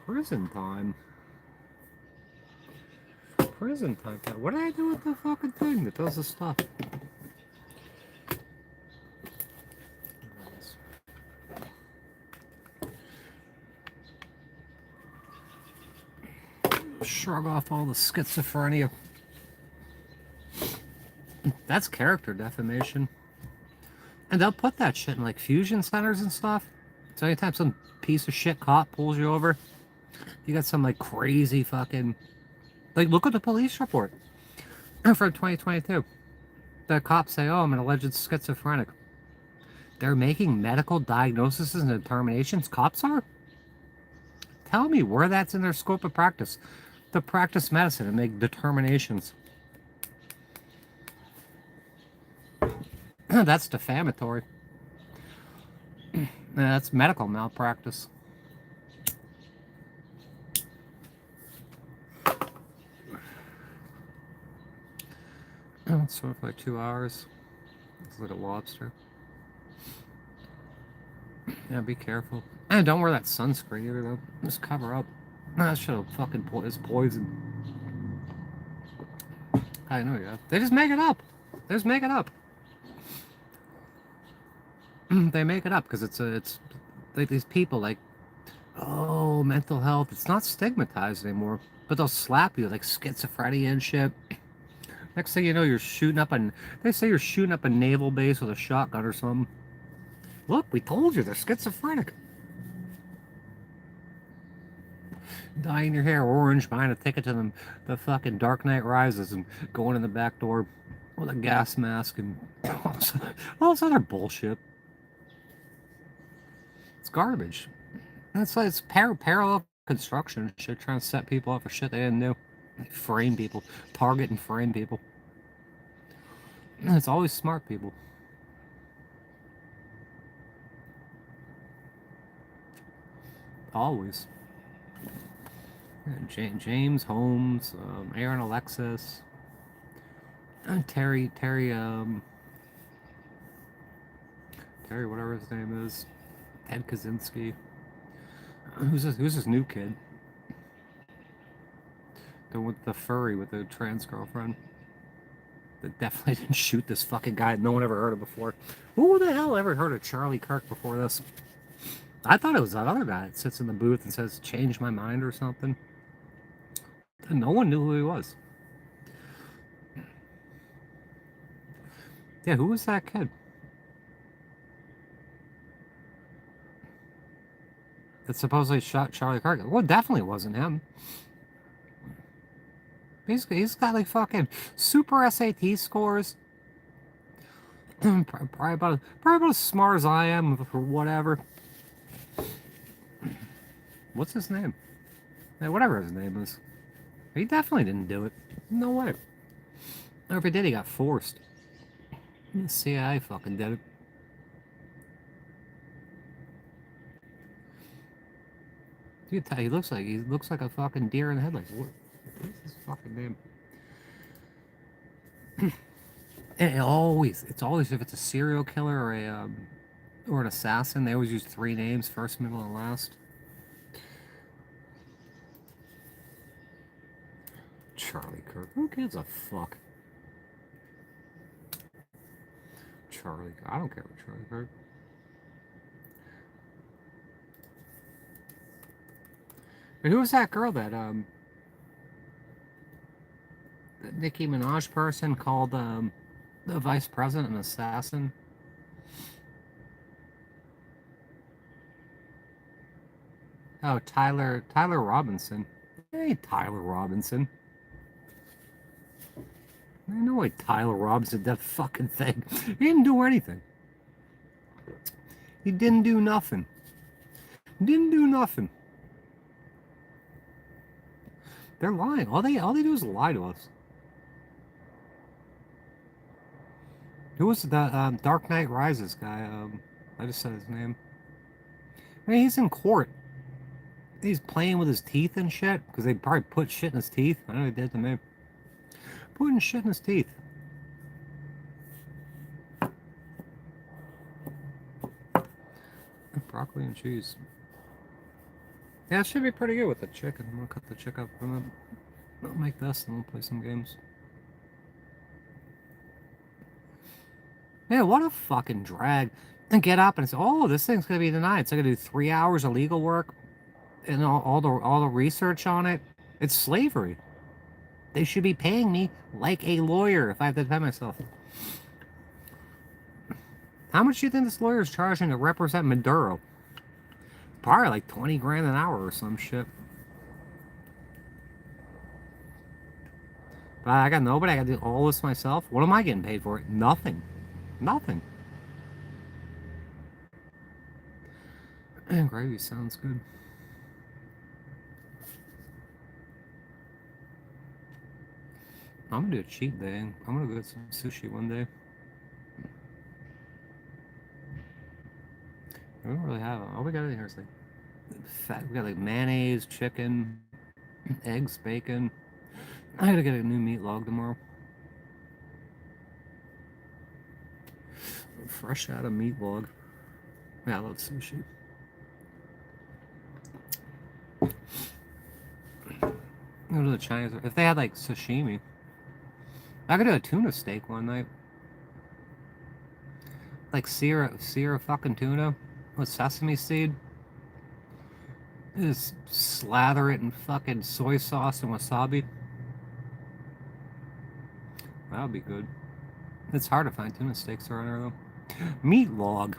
Prison time. Prison time. What did I do with the fucking thing that does the stuff? Shrug off all the schizophrenia. That's character defamation. And they'll put that shit in like fusion centers and stuff. So anytime some piece of shit cop pulls you over, you got some like crazy fucking... Like, look at the police report from 2022. The cops say, oh, I'm an alleged schizophrenic. They're making medical diagnoses and determinations. Cops are? Tell me where that's in their scope of practice. To practice medicine and make determinations. That's defamatory. That's medical malpractice. Let's swim for like 2 hours. Let's look at lobster. Yeah, be careful. And don't wear that sunscreen either, though. Just cover up. That shit will fucking is poison. I know, yeah. They just make it up. They just make it up. They make it up because it's like these people like, oh, mental health. It's not stigmatized anymore. But they'll slap you like schizophrenia and shit. Next thing you know, you're shooting up they say you're shooting up a naval base with a shotgun or something. Look, we told you, they're schizophrenic. Dyeing your hair orange, buying a ticket to the fucking Dark Knight Rises and going in the back door with a gas mask and all this other bullshit. It's garbage. It's like it's parallel construction shit, trying to set people up for shit they didn't do. Frame people, target and frame people. It's always smart people. Always. Yeah, James Holmes, Aaron Alexis, Terry, whatever his name is, Ted Kaczynski. Who's this new kid? The furry with the trans girlfriend. That definitely didn't shoot this fucking guy no one ever heard of before. Who the hell ever heard of Charlie Kirk before this? I thought it was that other guy that sits in the booth and says, change my mind or something. And no one knew who he was. Yeah, who was that kid? That supposedly shot Charlie Kirk? Well, it definitely wasn't him. He's got like fucking super SAT scores. probably about as smart as I am for whatever. What's his name? Yeah, whatever his name is. He definitely didn't do it. No way. Or if he did, he got forced. The CIA fucking did it. He looks like a fucking deer in the headlights. What's his fucking name? And it's always if it's a serial killer or an assassin, they always use 3 names: first, middle, and last. Charlie Kirk. Who gives a fuck? Charlie. I don't care about Charlie Kirk. But who was that girl that Nicki Minaj person called the vice president an assassin? Oh, Tyler Robinson. Hey, Tyler Robinson. I know why Tyler Robinson did that fucking thing. He didn't do anything. He didn't do nothing. Didn't do nothing. They're lying. All they do is lie to us. Who was the Dark Knight Rises guy? I just said his name. I mean, he's in court. He's playing with his teeth and shit because they probably put shit in his teeth. I know they did to me. Putting shit in his teeth. Broccoli and cheese. Yeah, it should be pretty good with the chicken. I'm gonna cut the chicken up and then I'll make this and we'll play some games. Yeah, what a fucking drag. And get up and say, oh, this thing's gonna be denied. So I gotta do 3 hours of legal work and all the research on it. It's slavery. They should be paying me like a lawyer if I have to defend myself. How much do you think this lawyer is charging to represent Maduro? Probably like 20 grand an hour or some shit. But I got nobody. I got to do all this myself. What am I getting paid for? Nothing. Nothing. And gravy sounds good. I'm gonna do a cheat day. I'm gonna go get some sushi one day. We don't really have all we got in here is like fat. We got like mayonnaise, chicken, eggs, bacon. I gotta get a new meat log tomorrow. Fresh out of meat log. Yeah, I love sushi. Go to the Chinese. If they had like sashimi, I could do a tuna steak one night. Like sear fucking tuna with sesame seed. Just slather it in fucking soy sauce and wasabi. That would be good. It's hard to find tuna steaks around here though. Meat log.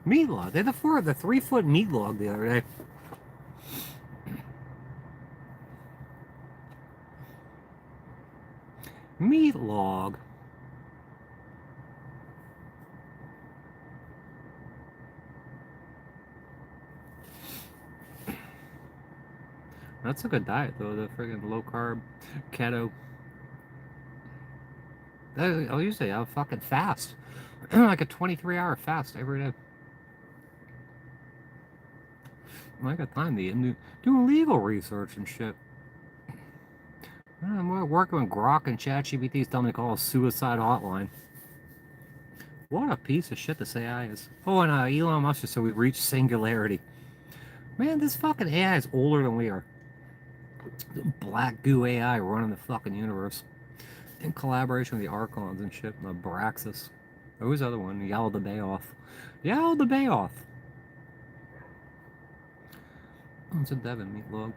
Meat log. They had the 3-foot meat log the other day. Meat log. That's a good diet though, the friggin' low carb, keto. I'll usually I'll fucking fast. Like a 23-hour fast every day. I got time to do legal research and shit. I'm working with Grok and ChatGPT's telling me to call a suicide hotline. What a piece of shit this AI is. Oh, and Elon Musk just said we've reached singularity. Man, this fucking AI is older than we are. Black goo AI running the fucking universe. In collaboration with the Archons and shit, the Braxis. Oh, who's the other one? Yell the Bay off. Yell the Bay off. Oh, it's a Devon meatloaf.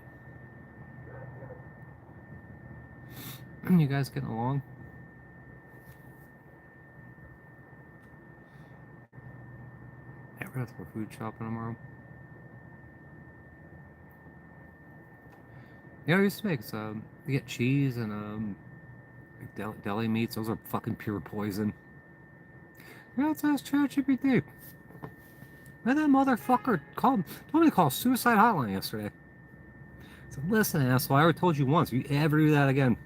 You guys getting along? Yeah, we're gonna have to go food shopping tomorrow. Yeah, I used to make you get cheese and deli meats. Those are fucking pure poison. Yeah, let's ask ChatGPT. Man, that motherfucker told me to call a suicide hotline yesterday. I said, listen, asshole, I already told you once. If you ever do that again.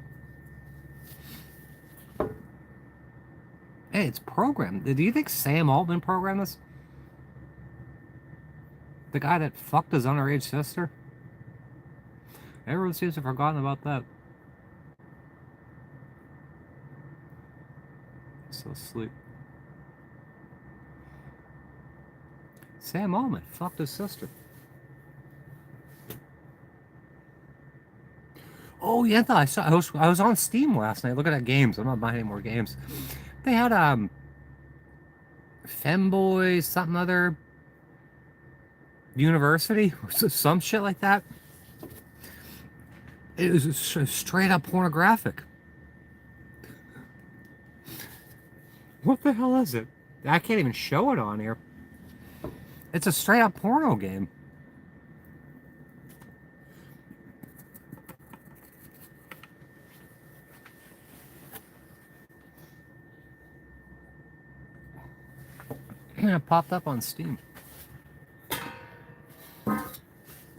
Hey, it's programmed. Do you think Sam Altman programmed this? The guy that fucked his underage sister? Everyone seems to have forgotten about that. So asleep. Sam Altman fucked his sister. Oh yeah, I was on Steam last night looking at games. I'm not buying any more games. They had Femboy something other university or some shit like that. It was straight up pornographic. What the hell is it? I can't even show it on here. It's a straight up porno game. It popped up on Steam. Let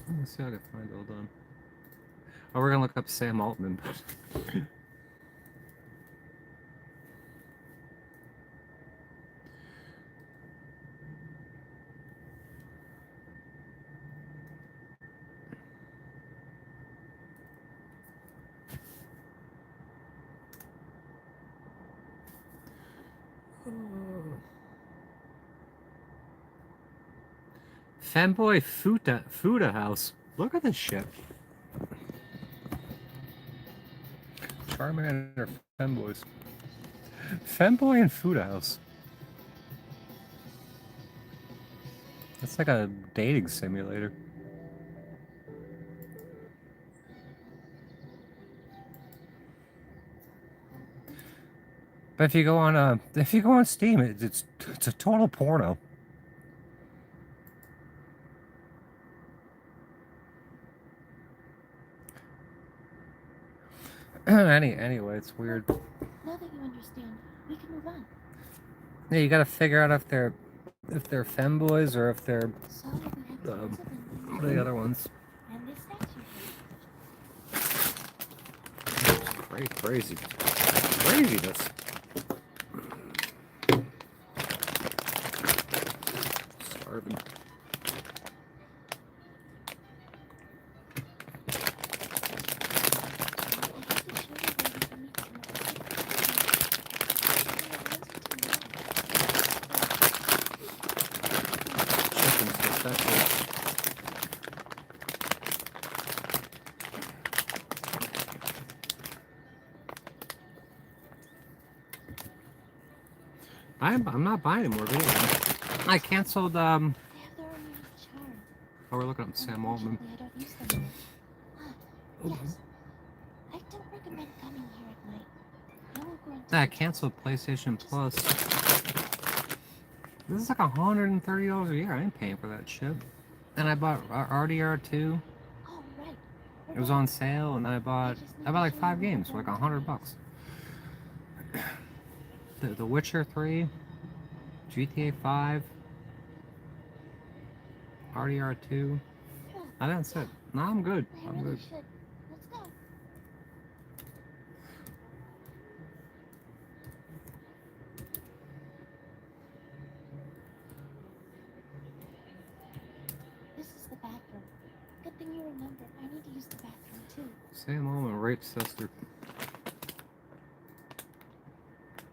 me see how I can find it. Hold on. Oh, we're gonna look up Sam Altman. Femboy Fuda House. Look at this shit. Charmander Femboys. Femboy and Fuda House. It's like a dating simulator. But if you go on Steam, it's a total porno. Anyway, it's weird. Now that you understand, we can move on. Yeah, you gotta figure out if they're femboys or if they're So we have to answer them. what are the other ones? And this statue. Craziness. Starving. Chicken's successful. I'm not buying any more video games. I canceled They have their own unique charm. oh, we're looking up Sam Altman. Unfortunately, I don't use them yet. Yes. I don't recommend coming here at night. I will go into I canceled PlayStation Plus. This is like $130 a year. I ain't paying for that shit. And I bought RDR2. Oh, right. It was on sale, and I bought like 5 games for like $100. The Witcher 3, GTA 5, RDR2. I didn't say. No, I'm good. I I'm really good. should. Let's go. This is the bathroom. Good thing you remember. I need to use the bathroom too. Sam Altman raped sister.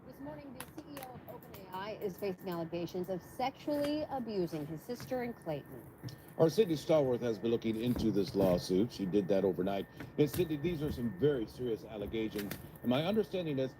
This morning, the CEO of OpenAI is facing allegations of sexually abusing his sister in Clayton. Our Sydney Starworth has been looking into this lawsuit. She did that overnight. And Sydney, these are some very serious allegations. And my understanding is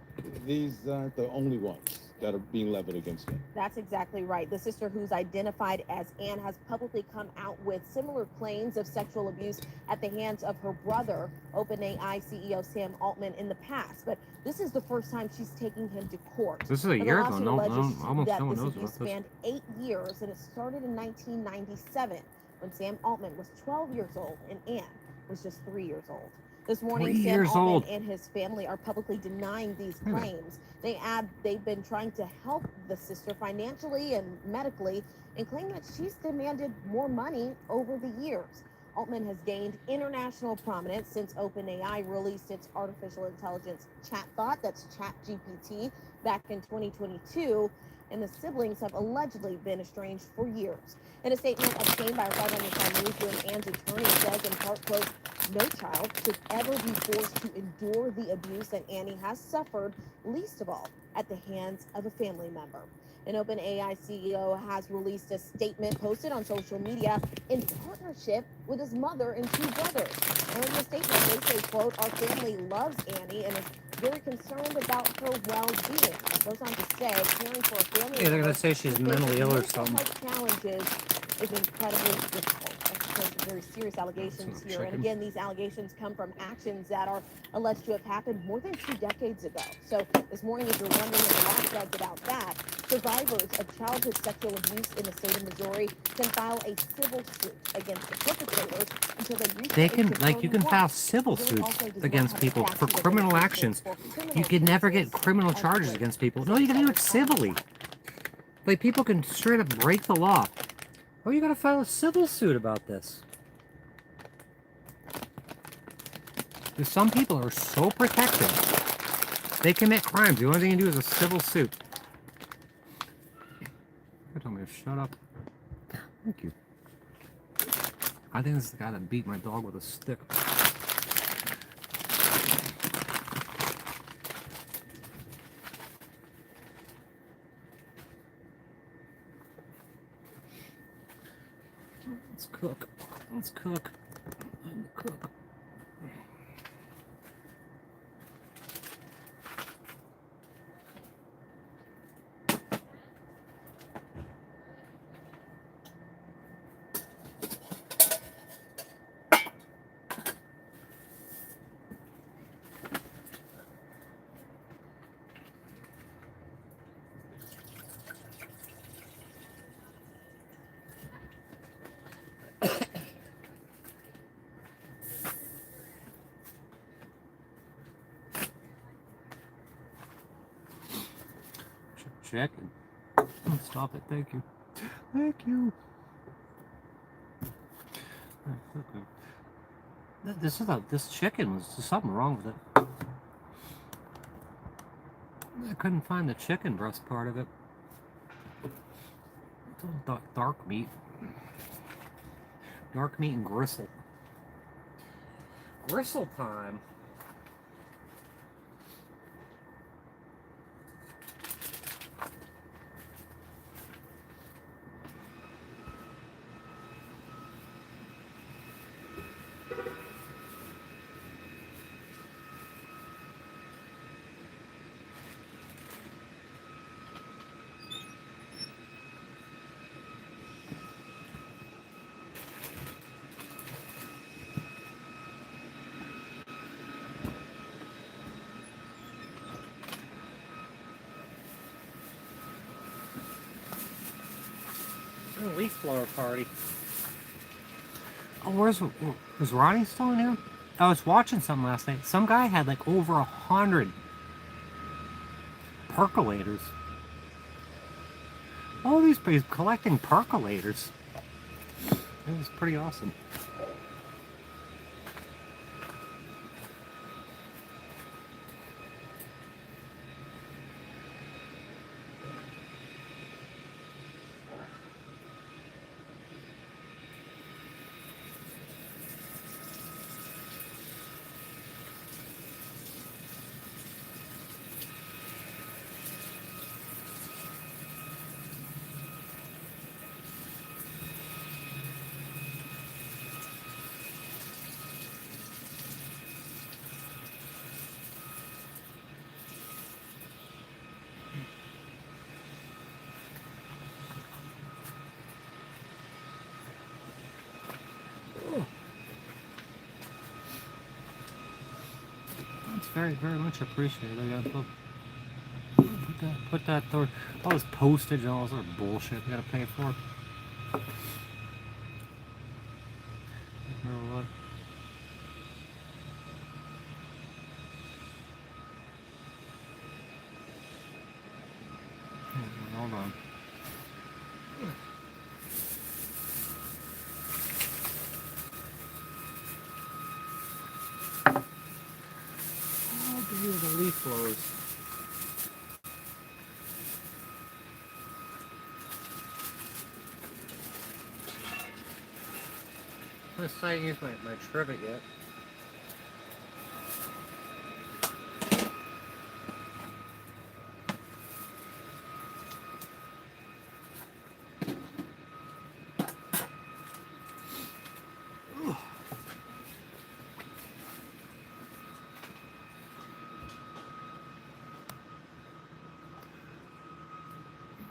these aren't the only ones that are being leveled against him. That's exactly right. The sister, who's identified as Anne, has publicly come out with similar claims of sexual abuse at the hands of her brother, OpenAI CEO Sam Altman, in the past. But this is the first time she's taking him to court. This is a And the year ago. lawsuit No, alleges almost that no one this knows abuse about this. spanned 8 years, and it started in 1997 when Sam Altman was 12 years old and Anne was just 3 years old. This morning, 3 Sam years Altman old. and his family are publicly denying these Yeah. claims. They add they've been trying to help the sister financially and medically, and claim that she's demanded more money over the years. Altman has gained international prominence since OpenAI released its artificial intelligence chatbot, that's ChatGPT, back in 2022, and the siblings have allegedly been estranged for years. In a statement obtained by a 500 Newsroom, Anne's attorney says, in part, quote, "No child should ever be forced to endure the abuse that Annie has suffered, least of all at the hands of a family member." An OpenAI CEO has released a statement posted on social media in partnership with his mother and 2 brothers. And in the statement, they say, quote, "Our family loves Annie and is very concerned about her well-being." It goes on to say, caring for a family Yeah, they're gonna member say she's who faces mentally ill or mental something. health challenges is incredibly difficult. That's, of course, very serious allegations Some here. And chicken. again, these allegations come from actions that are alleged to have happened more than 2 decades ago. So this morning, if you're wondering what the law says about that, survivors of childhood sexual abuse in the state of Missouri can file a civil suit against the perpetrators until they reach They the can, age of like, you can 31. file civil Missouri suits also does not against have a people for statute of criminal limitations actions. for criminal You can never get cases criminal as charges with against people. No, you can do it civilly. Like, people can straight up break the law. Oh, you gotta file a civil suit about this. Because some people are so protected. They commit crimes. The only thing you do is a civil suit. They told me to shut up. Thank you. I think this is the guy that beat my dog with a stick. Let's cook. Let's cook. Cook. Chicken. Stop it. Thank you. Thank you. This chicken was something wrong with it. I couldn't find the chicken breast part of it. It's all dark meat. Dark meat and gristle. Gristle time. Leaf blower party. Oh, was Ronnie still in here? I was watching something last night. Some guy had like over 100 percolators. All these he's collecting percolators. It was pretty awesome. That's very much appreciated. I gotta put that through all this postage and all this other bullshit you gotta pay for. Remember what? Hold on. Oh, the leaf blowers. I'm deciding to use my trivet yet.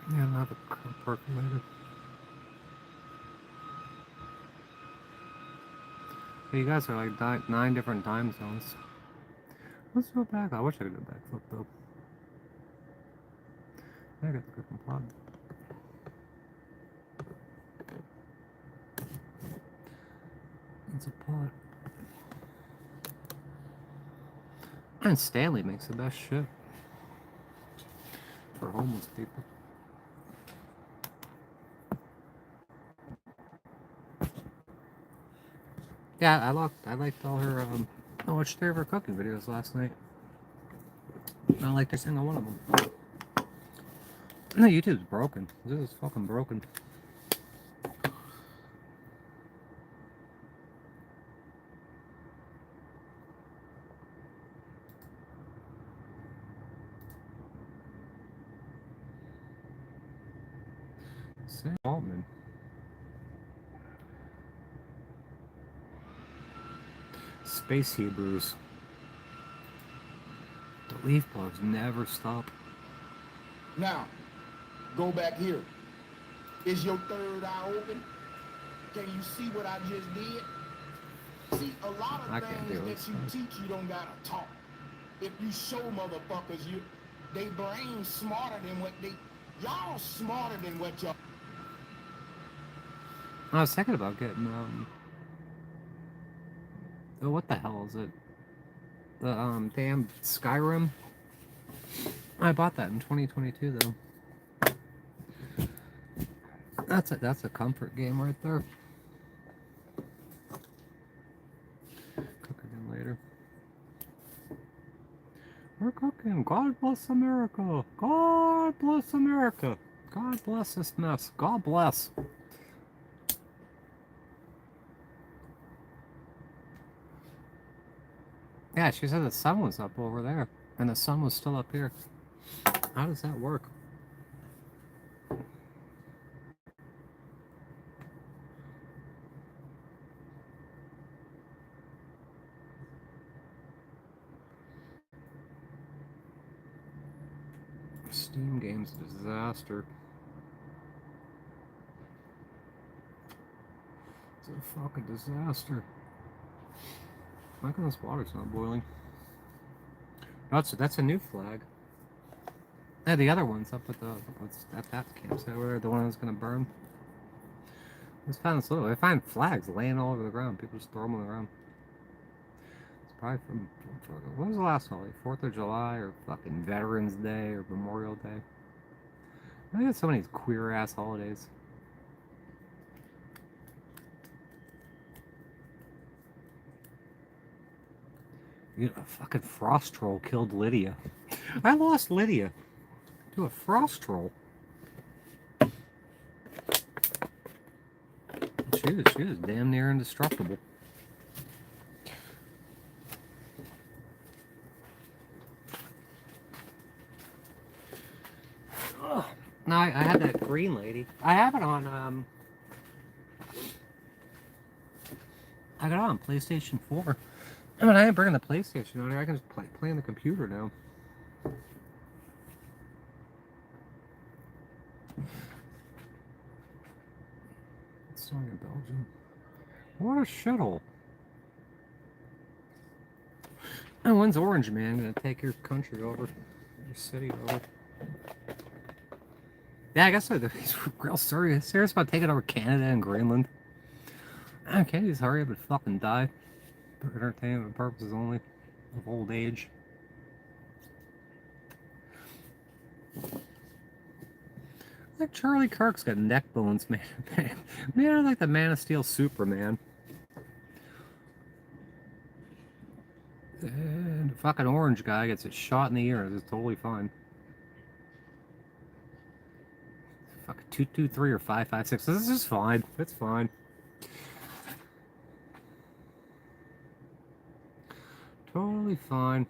Yeah, another percolator. Hey, you guys are like 9 different time zones. Let's go back. I wish I could go backflip though. I got the good plug. It's a pot. And Stanley makes the best shit for homeless people. Yeah, I liked all her I watched 3 of her cooking videos last night. I liked every single one of them. No, YouTube's broken. This is fucking broken. Sam Altman. Space Hebrews. The leaf blowers never stop. Now, go back here. Is your third eye open? Can you see what I just did? See, a lot I of can't things do that this. you teach, you don't gotta talk. If you show motherfuckers, they brain smarter than what y'all smarter than what y'all. I was thinking about getting, oh, what the hell is it? The, damn Skyrim. I bought that in 2022, though. That's a comfort game right there. Cooking in later. We're cooking. God bless America. God bless America. God bless this mess. God bless. Yeah, she said the sun was up over there, and the sun was still up here. How does that work? Steam game's a disaster. It's a fucking disaster. How come this water's not boiling? Oh, that's a new flag. Yeah, the other one's up at that campsite over there, the one that's gonna burn. I just found this little. I find flags laying all over the ground. People just throw them on the ground. It's probably from what was the last holiday? 4th of July or fucking Veterans Day or Memorial Day. I think it's so many queer ass holidays. You know, a fucking frost troll killed Lydia. I lost Lydia to a frost troll. She was damn near indestructible. Ugh. No, I had that green lady. I have it on, I got it on PlayStation 4. I mean, I ain't bringing the PlayStation on here. I can just play on the computer now. It's not in Belgium. What a shithole. And when's Orange Man gonna take your country over? Your city over? Yeah, I guess he's real serious about taking over Canada and Greenland. Okay, just hurry up and fucking die. For entertainment purposes only. Of old age. Like Charlie Kirk's got neck bones, man. Man, like the Man of Steel Superman. And the fucking orange guy gets a shot in the ear. It's totally fine. Fucking 223 or 556. This is fine. It's fine. Totally fine.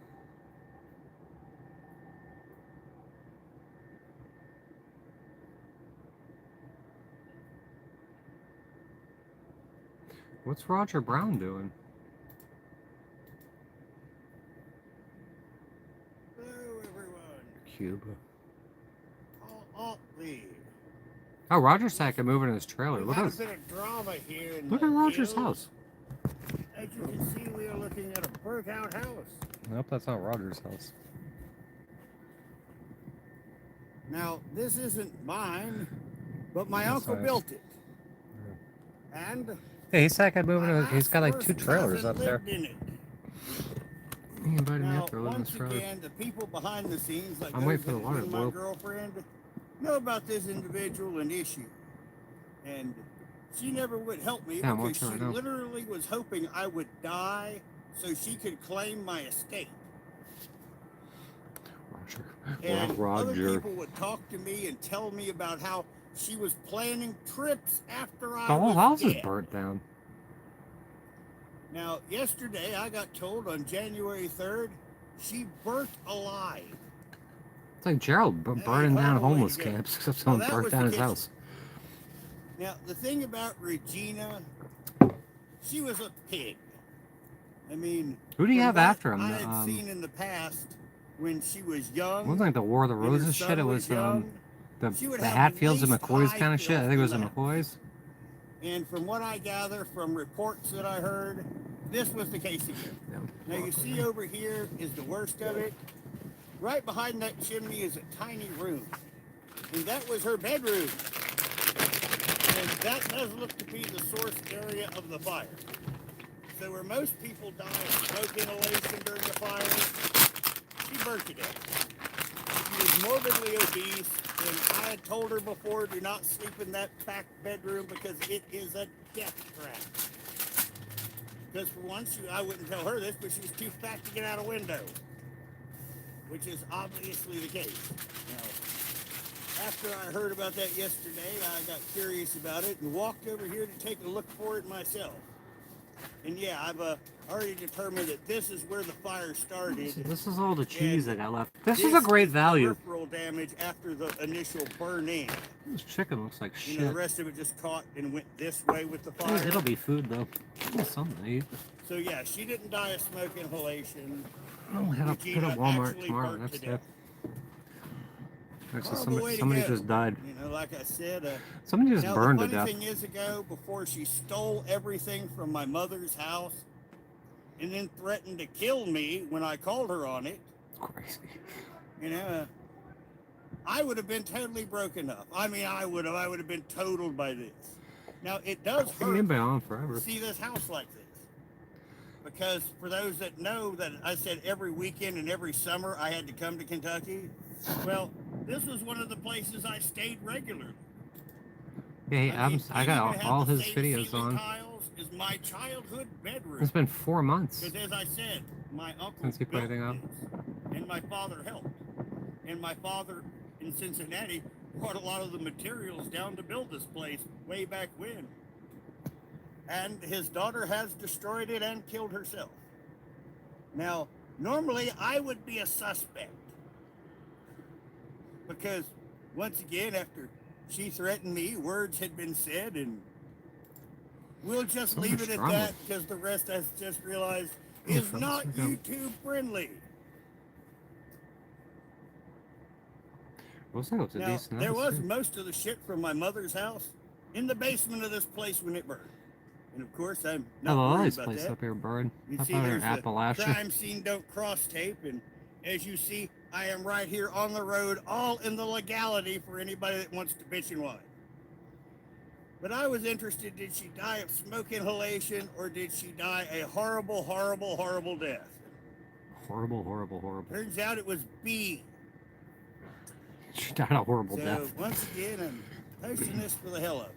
What's Roger Brown doing? Hello, everyone. Cuba. Oh, please. Oh, Roger's second moving in his trailer. We've Look had at a bit of drama here in look the at Roger's hills. house. As you can see, we are looking at a burnt-out house. Nope, that's not Roger's house. Now, this isn't mine, but my That's uncle nice. built it. And Yeah, he's second moving. my He's got like last 2 trailers cousin up there. lived in it. He invited me Now, up there to live in once his trailer. again, the people behind the scenes, like I'm those waiting for that the have water been to my boil. girlfriend, know about this individual and issue. And she never would help me Yeah, I'm because watching she right now. literally was hoping I would die so she could claim my estate. And other Roger. people would talk to me and tell me about how she was planning trips after I The whole was house is dead. burnt down. Now, yesterday I got told on January 3rd she burnt alive. It's like Gerald burning down homeless camps, except someone that burnt was down the his kitchen. house. Now, the thing about Regina, she was a pig. I mean, Who do you from have what after him? I had seen in the past when she was young. It wasn't like the War of the and her Roses son shit. It was was young, the she would the have Hatfields and waist McCoys high kind of shit. I think it was the filthy McCoys. And from what I gather from reports that I heard, this was the case again. Yeah. Now you see over here is the worst of it. Right behind that chimney is a tiny room. And that was her bedroom. And that does look to be the source area of the fire. So where most people die of smoke inhalation during the fire, she burnt to death. She was morbidly obese, and I had told her before, do not sleep in that back bedroom because it is a death trap. Because for once, I wouldn't tell her this, but she was too fat to get out a window, which is obviously the case. Now, after I heard about that yesterday, I got curious about it and walked over here to take a look for it myself. And yeah, I've already determined that this is where the fire started. This is all the cheese that got left. This This is a great value. Peripheral damage after the initial burn-in. This chicken looks like shit. You know, the rest of it just caught and went this way with the fire. It'll be food though. It's something to eat. So yeah, she didn't die of smoke inhalation. I'll head up to Walmart tomorrow. That's it. Actually, somebody just died. You know, like I said, somebody just burned to the death. funny thing is, before she stole everything from my mother's house, and then threatened to kill me when I called her on it. Crazy. You know, I would have been totally broken up. I mean, I would have been totaled by this. Now it does hurt Been on forever. to see this house like this. Because for those that know that I said every weekend and every summer I had to come to Kentucky, well, this was one of the places I stayed regularly. Yeah, I got all his videos on. Tiles is my childhood bedroom. It's been 4 months. Because as I said, my uncle Since he put built anything up. this, and my father helped. And my father in Cincinnati brought a lot of the materials down to build this place way back when. And his daughter has destroyed it and killed herself. Now, normally I would be a suspect. Because, once again, after she threatened me, words had been said, and we'll just leave it at that, because the rest I just realized is not YouTube friendly. Now, there was most of the shit from my mother's house in the basement of this place when it burned. And of course, I'm not worried about place that. up here burned. You I see, thought it there's was the Appalachia. crime scene don't cross tape, and as you see, I am right here on the road, all in the legality for anybody that wants to bitch and whine. But I was interested, did she die of smoke inhalation, or did she die a horrible, horrible, horrible death? Horrible, horrible, horrible. Turns out it was B. She died a horrible So, death. once again, I'm posting this for the hell of it.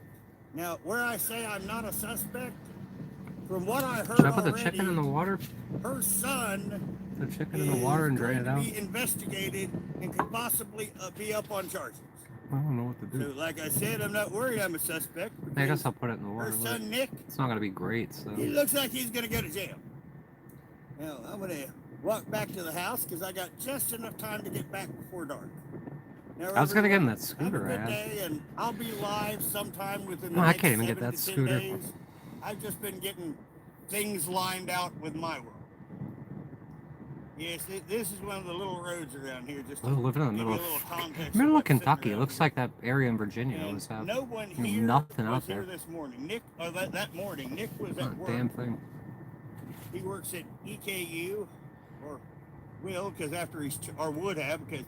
Now, where I say I'm not a suspect, from what I heard Should I put the already, chicken in the water? her son The chicken in the water and drain it out? be investigated and could possibly be up on charges. I don't know what to do. So, like I said, I'm not worried I'm a suspect. I guess I'll put it in the water. Her son, Nick, It's not gonna be great, so. he looks like he's going to go to jail. Now, I'm going to walk back to the house because I got just enough time to get back before dark. Now, I was gonna get in that have a scooter I good had. day, and I'll be live sometime within the No, I next can't even get 7 that to 10 scooter. days. I've just been getting things lined out with my world. Yes, this is one of the little roads around here. Just to Living in the give middle you a little context of what's sitting Kentucky. It around looks here. like that area in Virginia And always have no one here nothing was out there. here this morning. Nick, that morning, Nick was Not at a work. damn thing. He works at EKU, or will, because after he's or would have, because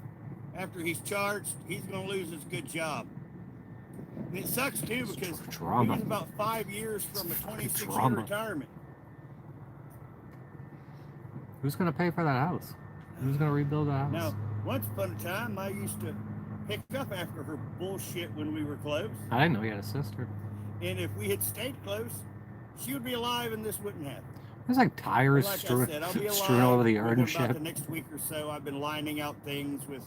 after he's charged, he's going to lose his good job. And it sucks too because Drama. he was about 5 years from a 26-year Drama. retirement. Who's gonna pay for that house? Who's gonna rebuild that house? Now, once upon a time, I used to pick up after her bullshit when we were close. I didn't know you had a sister. And if we had stayed close, she would be alive and this wouldn't happen. There's like tires Like I strewn said, I'll be strewn alive over the yard and within about shit. the next week or so. I've been lining out things with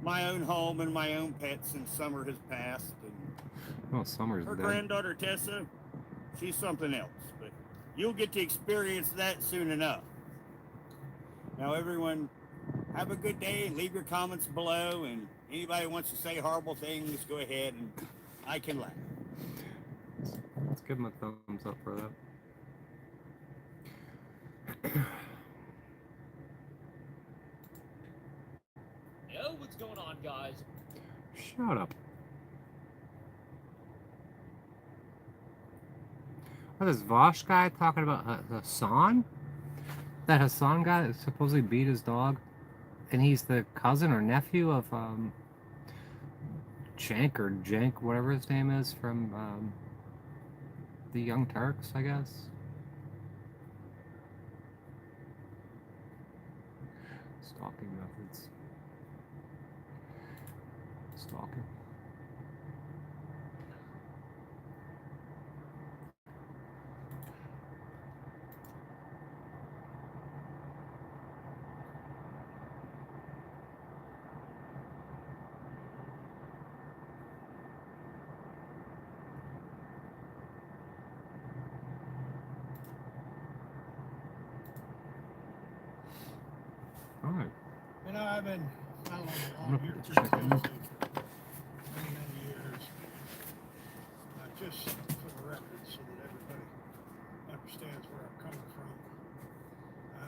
my own home and my own pets since summer has passed. And Oh, summer's her dead. granddaughter Tessa, she's something else. But you'll get to experience that soon enough. Now, everyone, have a good day and leave your comments below. And anybody who wants to say horrible things, go ahead and I can laugh. Let's give him a thumbs up for Yo, what's going on, guys? Shut up. What is Vosh guy talking about Hassan? That Hassan guy that supposedly beat his dog? And he's the cousin or nephew of Cenk or Jenk, whatever his name is, from the Young Turks, I guess. Stalking methods. Stalking. All right. You know, I've been following I'm along gonna here put this pretty chicken in. closely for many, many years. Just for the record, so that everybody understands where I'm coming from.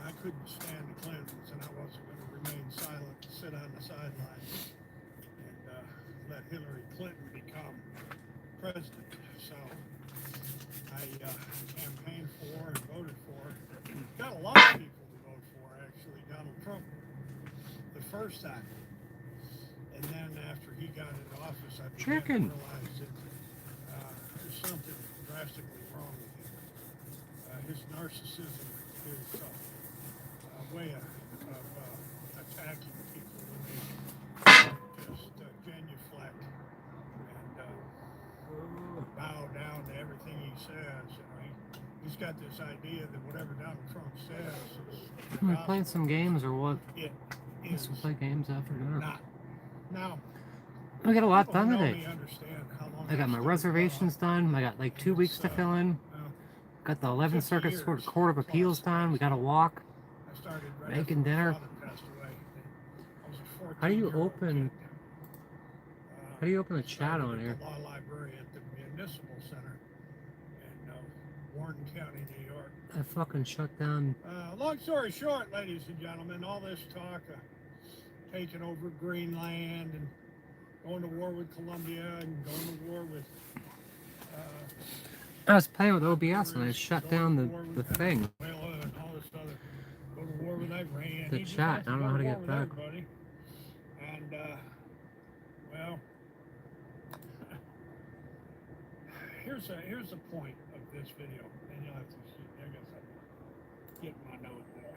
I couldn't stand the Clintons, and I wasn't going to remain silent and sit on the sidelines and let Hillary Clinton become president. So I campaigned for and voted for. Got a lot of people to vote for, actually, Donald Trump the first time. And then after he got into office, I began to realize that there's something drastically wrong with him. His narcissism, his way of attacking people when they just genuflect and bow down to everything he says. You know, he's got this idea that whatever Donald Trump says is Am I playing some games or what? It Let's play games after dinner. not. Now, I got a lot people who done know today. me understand how long I got my reservations done. I got like 2 weeks to fill in. Got the 11th Circuit Court of Appeals done. We got to walk. I started right Making after my dinner. father passed away. I was a How do you 14-year-old open? kid. How do you open the chat Started on at here? the law library at the Municipal Center in Warren County, New York. I fucking shut down. Long story short, ladies and gentlemen, all this talk of taking over Greenland and going to war with Colombia and going to war with I was playing with OBS and I shut down the thing. Venezuela and all this other, go to war with Iran. The He just chat. wants I don't know go how to war get with back. everybody. And well, here's the point of this video, and you'll have to see. I guess I'm getting my note there.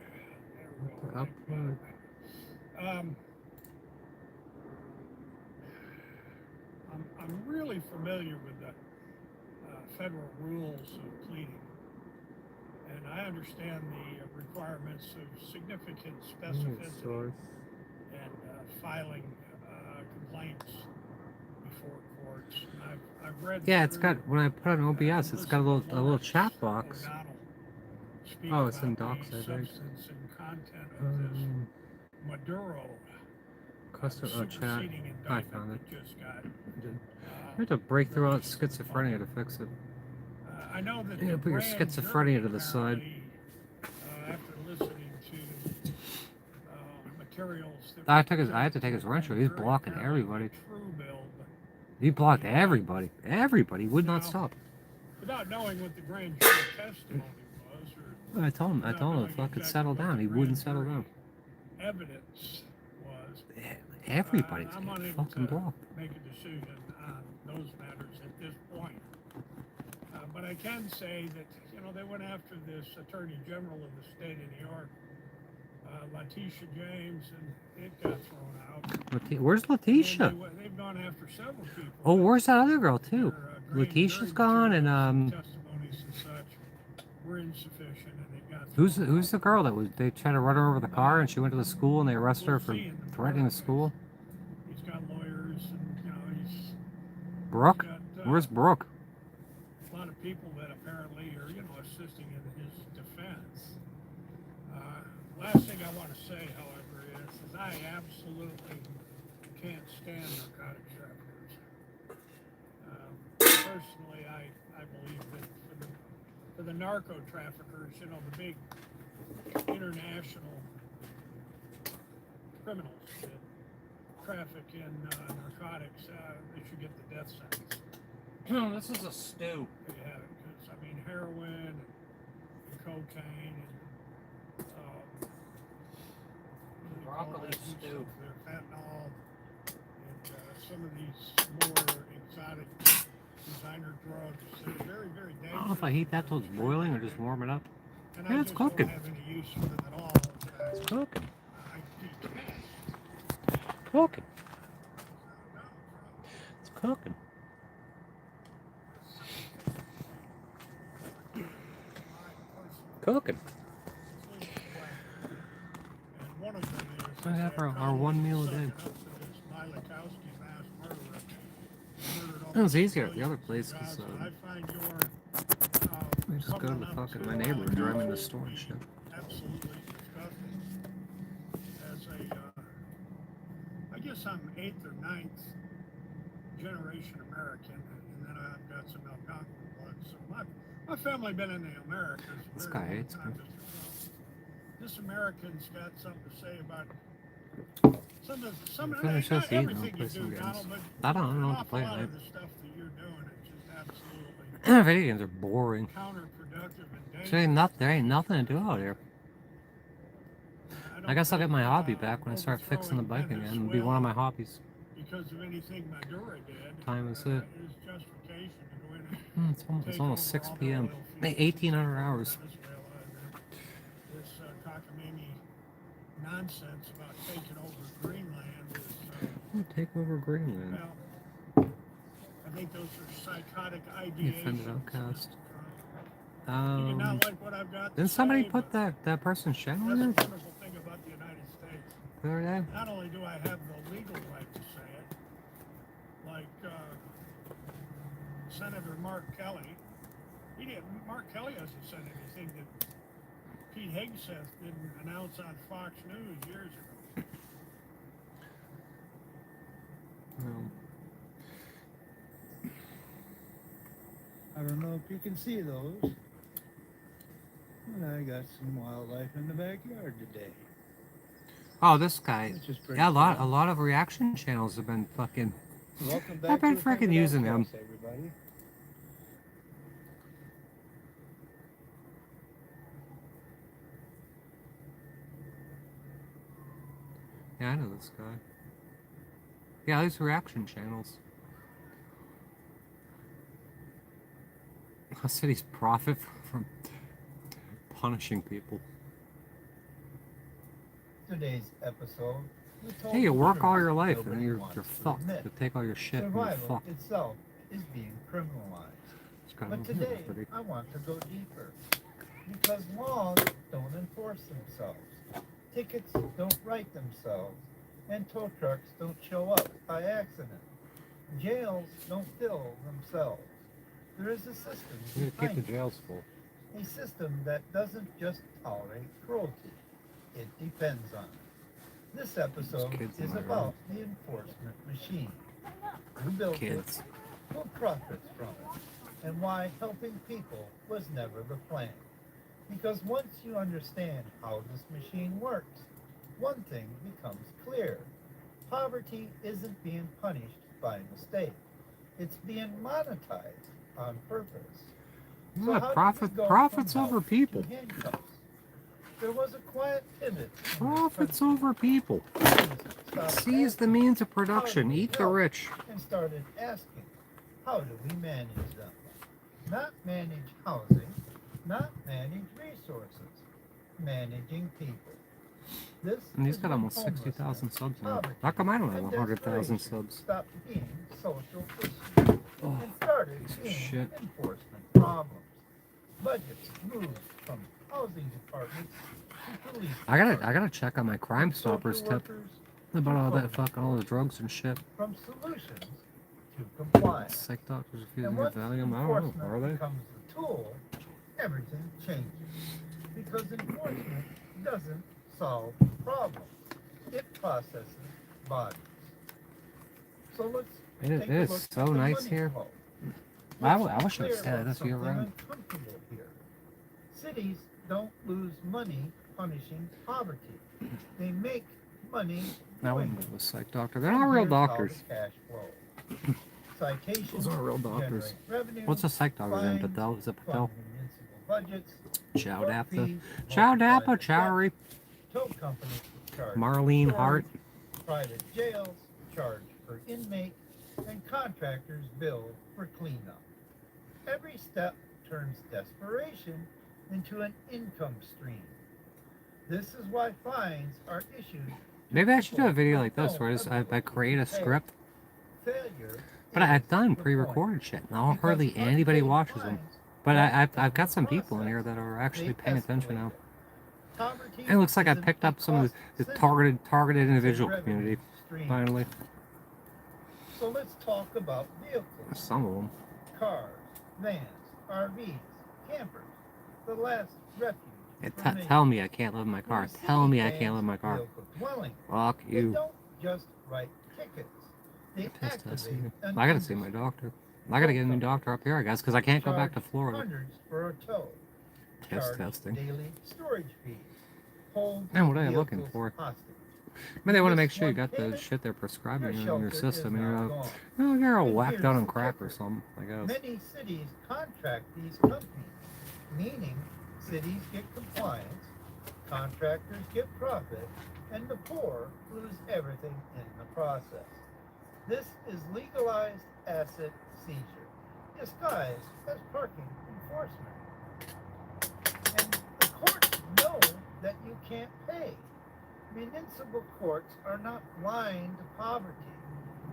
There we go. I'm really familiar with the federal rules of pleading, and I understand the requirements of significant specificity and filing complaints before courts. And I've read. Yeah, it's got, when I put on OBS, it's got a little chat box. Oh, it's in docs, I think. Substance and content of this Maduro Custom, oh, chat. superseding I indictment found it. that just got. You have to break through all schizophrenia to fix it. I know that You the gotta put your grand schizophrenia jury to the side. after listening to materials that I had to take his wrench. He's blocking everybody. true build, He blocked everybody. Everybody would not Now, stop. without knowing what the grand jury testimony was, or I told him to fucking settle down. He wouldn't settle down. evidence was, Everybody's I'm getting unable fucking to blocked. make a decision on those matters at this point. But I can say that, they went after this Attorney General of the state of New York, Letitia James, and it got thrown out. Where's Letitia? And they've gone after several people. Oh, where's that other girl too? Letitia's gone, and Testimonies and such were insufficient, and they got who's the girl that was? They tried to run her over with a car, and she went to the school, and they arrested her for threatening the school. He's got lawyers, and he's Brooke? got, Where's Brooke? a lot of people that apparently are, assisting in his defense. Last thing I want to say, however, is I absolutely can't stand narcotic traffickers. Personally, I believe that for the narco traffickers, the big international criminals that traffic in narcotics, they should get the death sentence. This is a stew. They have it, because I mean heroin and cocaine and Broccoli stew. fentanyl and some of these more exotic designer drugs. They're very, very I dangerous. don't know if I heat that till it's boiling or just warm it up. And Yeah, I it's just cooking. don't have any use for them at all. It's cooking. I detest Cooking. It's cooking. Cooking. And one of them is We have our one meal a day. It was easier at the other place because we just go to the fucking my neighbor and drive in the store and shit. Absolutely disgusting. As a, I guess I'm 8th or 9th generation American, and then I've got some Algonquin blood. So my family been in the Americas. This very guy long hates time, me. Mr. Trump. This American's got something to say about some Finish not us eating, I'll everything you play do, some games. Donald, but I don't know an what to awful play lot tonight. of the stuff that you're doing is just absolutely Video games are boring. counterproductive and dangerous. There ain't nothing to do out here. I guess I'll get my hobby back when I start fixing the bike again. It'll be one of my hobbies. Because of anything Maduro did, Time is it? is justification to go in and It's almost 6 p.m. 1,800 hours. This cockamamie nonsense about taking over Greenland is, Take over Greenland. well, I think those are psychotic The ideas. offended outcast. You do not like what I've got to Didn't somebody say, put that person's channel that's in the there wonderful thing about the United States. the other day? Not only do I have the legal right to say it, like Senator Mark Kelly, Mark Kelly hasn't said anything that Pete Hegseth didn't announce on Fox News years ago. No. I don't know if you can see those, but I got some wildlife in the backyard today. Oh, this guy. Which is pretty Yeah, a lot cool. of reaction channels have been fucking. Welcome I've back been to freaking Offended using them. Outcast, everybody. Yeah, I know this guy. Yeah, these reaction channels. Cities profit from punishing people. Today's episode. we told Hey, you the work all truth your life and nobody then you're wants to fucked. admit. You take all your shit and you're Survival fucked. itself is being criminalized. It's kind But of today, pretty. I want to go deeper. Because laws don't enforce themselves. Tickets don't write themselves. And tow trucks don't show up by accident. Jails don't fill themselves. There is a system We gotta keep behind the it. jails full. A system that doesn't just tolerate cruelty. It depends on it. This episode kids in is my about the enforcement machine. Who built Kids. it? Who profits from it? And why helping people was never the plan. Because once you understand how this machine works, one thing becomes clear. Poverty isn't being punished by mistake. It's being monetized on purpose. So Yeah, how did profit, we go profits from over help to people. handcuffs? There was a quiet pivot. Profits over people. Seize the means of production. Eat the rich. And started asking, how do we manage them? Not manage housing, not manage resources, managing people. This And he's is got when almost 60,000 subs now. poverty, How come I don't have and 100,000 desperation subs? stopped being social issues Oh, and started piece of being shit. enforcement problems. Budgets moved from housing departments to police I gotta departments, check on my Crime from social Stoppers tip workers about all that to fucking all the drugs and shit. from solutions to compliance. Psych doctors refusing And to once Valium. I don't know. enforcement Are they? becomes the tool, everything changes. Because enforcement doesn't solve problems. It processes bodies. So let's It take a is look so at the nice money here. flow. I Let's wish be I would clear stay about this year something round. uncomfortable here. Cities don't lose money punishing poverty. They make money I doing wouldn't it. go to a psych doctor. They're And not real here's how the doctors. cash flows. Citations Those aren't real doctors. generate revenue. What's a psych doctor's name? Fines Patel? Is it Patel? fund municipal budgets. Chow Court Dappa. fees Chow multiply Dappa, the Chowery. debts. Tow companies charge Marlene for Hart. storage. Private jails charge per inmate, and contractors bill for cleanup. Every step turns desperation into an income stream. This is why fines are issued. Maybe I should do a video like this where I create a script. Failure But I've done pre-recorded shit. And hardly anybody watches them. But I've got some people in here that are actually paying attention now. And it looks like I picked up some of the targeted individual community. Finally. So let's talk about vehicles. Some of them. Cars, vans, RVs, campers. The last refuge. Tell me I can't live in my car. Tell me I can't live in my car. Fuck They you. don't just write tickets. They activate an I gotta see my doctor. I gotta get a new doctor up here, I guess, because I can't go back to charge Florida. hundreds for a tow. Test Charge testing. daily storage fees. Hold Man, what are they looking vehicles for? hostage. I mean, they want to Miss make sure you one got the payment, shit they're prescribing your in your shelter is system, and now you're gone. you're all And whacked here's out on the crack or kicker. something, I guess. Many cities contract these companies, meaning cities get compliance, contractors get profit, and the poor lose everything in the process. This is legalized asset seizure, disguised as parking enforcement. And the courts know that you can't pay. Municipal courts are not blind to poverty.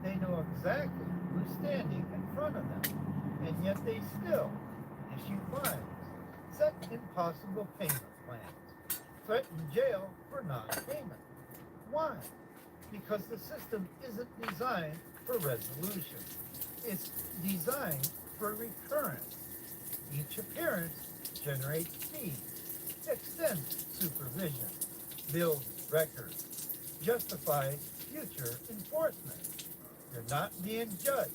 They know exactly who's standing in front of them, and yet they still issue fines, set impossible payment plans, threaten jail for non-payment. Why? Because the system isn't designed for resolution. It's designed for recurrence. Each appearance generates fees, extends supervision, builds records, justifies future enforcement. You're not being judged.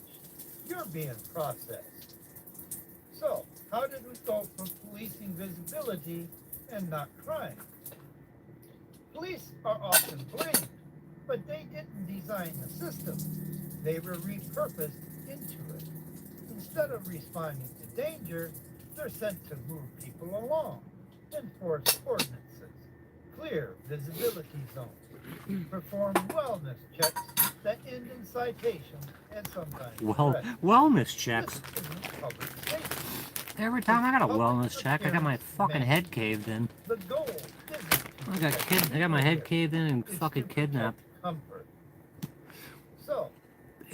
You're being processed. So, how did we go from policing visibility and not crime? Police are often blamed, but they didn't design the system. They were repurposed into it. Instead of responding to danger, they're sent to move people along, enforce ordinances, clear visibility zones, perform wellness checks that end in citations and sometimes arrests. Wellness checks. This isn't public safety. Every time I got a Public wellness check, I got my appearance fucking meant head caved in. The goal isn't to I got my head caved in and fucking kidnapped. comfort. So,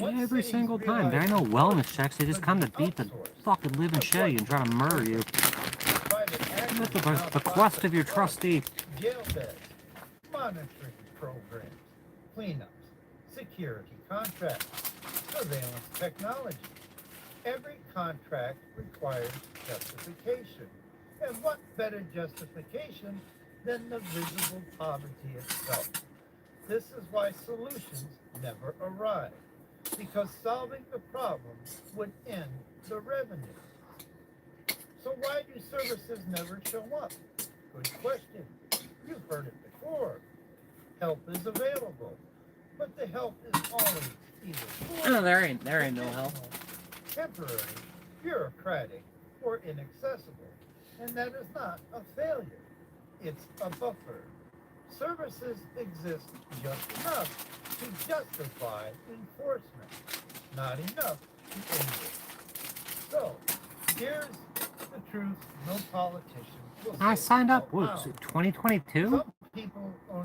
Every single time. There ain't no wellness checks. They just come to beat the fucking living shit out of you and try to murder you. That's the quest of your trustee. Jail beds, monitoring programs, cleanups, security contracts, surveillance technology. Every contract requires justification. And what better justification than the visible poverty itself? This is why solutions never arrive, because solving the problem would end the revenue. So why do services never show up? Good question. You've heard it before. Help is available, but the help is always either No, there ain't no help. temporary, bureaucratic, or inaccessible. And that is not a failure. It's a buffer. Services exist just enough to justify enforcement, not enough to end it. So, here's the truth no politician will I say signed up, out what, loud. 2022? Some people are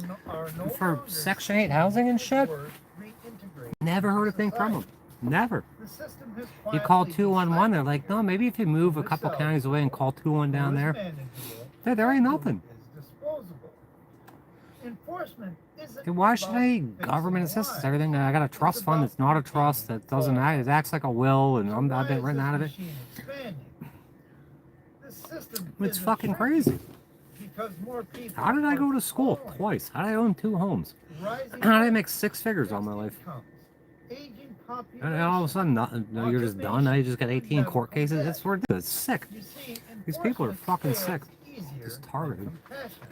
no For longer Section 8 housing and shit? word reintegrate Never heard a thing from them. society. Never. The system has You call quietly 211, they're like, no, maybe if you move a couple counties away and call 211 down there. There ain't nothing. Is disposable. Enforcement isn't Then why should about I fixing government the assistance? why. Everything, I got a trust fund that's not a trust, that doesn't act, it acts like a will, and So I've why been is written this out of it. machine expanding? The system It's isn't fucking shrinking crazy. because more people How did I are go to school falling. twice? How did I own 2 homes? Rising How did I make 6 figures all my life? incomes, aging And then all of a sudden, no, you're just done. Now you just got 18 court cases. It's ridiculous. It's sick. You see, These people are enforcement fucking fails sick. easier Just than targeted. compassion.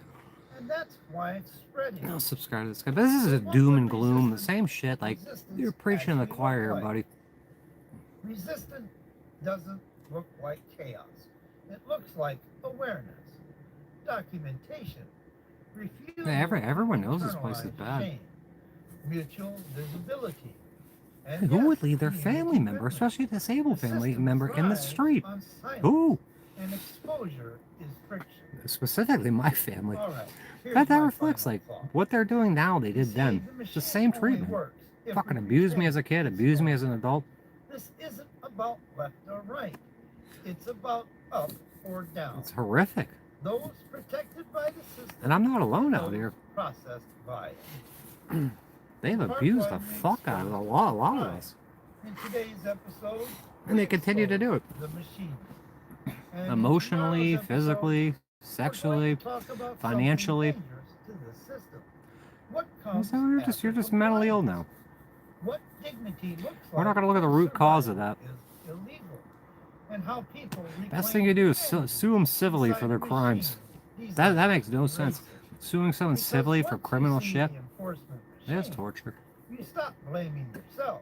And that's why it's spreading. I'll subscribe to this guy. But this is a doom and gloom, the same shit. Like, you're preaching in the choir, buddy. Resistance doesn't look like chaos. It looks like awareness, documentation, refusal. Everyone knows this place is bad. Shame, mutual visibility. And who would leave their family member, especially a disabled family member, in the street? Who? And exposure is friction. Specifically, my family. All right, That reflects like what they're doing now. They did then. It's the same treatment. Fucking abused me as a kid, abused me as an adult. This isn't about left or right. It's about up or down. It's horrific. Those protected by the system. And I'm not alone out here. Processed by They've abused the fuck out of a lot of us. In today's episode, And they continue to do it. the machine. Emotionally, physically, sexually, financially. So you're just mentally ill now. What dignity looks We're not gonna look at the root cause of that. is illegal. And how people Best thing you do is sue them civilly for their crimes. That makes no sense. Suing someone civilly for criminal shit, that's torture. You stop blaming yourself.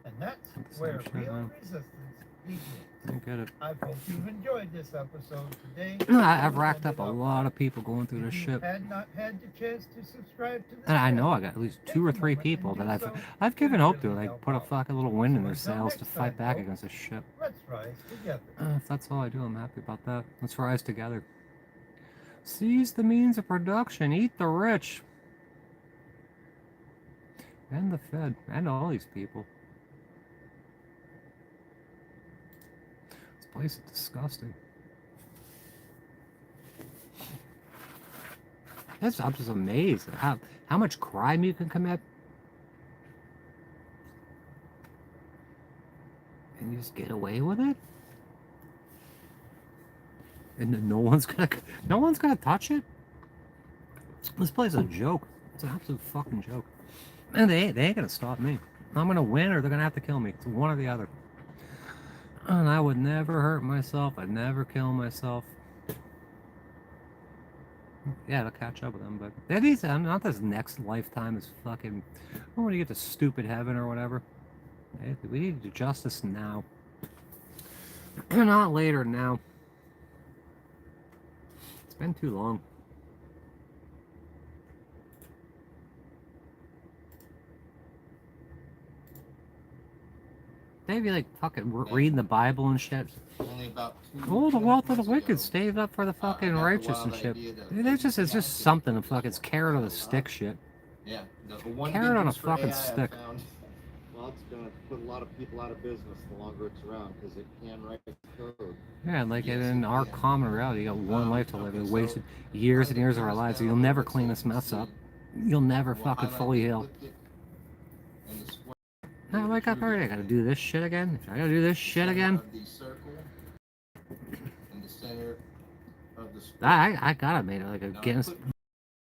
And that's where real resistance begins. I get it. I hope you've enjoyed this episode today. I've racked up a lot of people going through this shit. Had not had the chance to subscribe to this And I know I got at least 2 or 3 people that I've given hope to, like put a fucking little wind in their sails to fight back against this shit. Let's rise together. If that's all I do, I'm happy about that. Let's rise together. Seize the means of production. Eat the rich. And the Fed. And all these people. This place is disgusting. I'm just amazed at how much crime you can commit. And you just get away with it? And no one's gonna touch it? This place is a joke. It's an absolute fucking joke. And they ain't gonna stop me. I'm gonna win or they're gonna have to kill me. It's one or the other. And I would never hurt myself. I'd never kill myself. Yeah, it'll catch up with them, but not this next lifetime is fucking. I want to get to stupid heaven or whatever. We need to do justice now. Not later, now. It's been too long. Maybe like fucking reading the Bible and shit. Only about 2 Oh, the wealth of the months wicked ago, staved up for the fucking I got the righteous and wild shit. idea that It's just something. Fuck, it's carrot on a stick shit. Yeah, the one Carrot good on a news for fucking AI I stick. found- Well, it's going to put a lot of people out of business the longer it's around because it can write code. Yeah, like in our common reality, you got one life to live. We wasted years and years of our lives. You'll never clean this mess up. You'll never fucking fully heal. I wake up every day. I gotta do this shit again. I gotta do this shit again. The circle in the center of the square. I gotta make it like a Guinness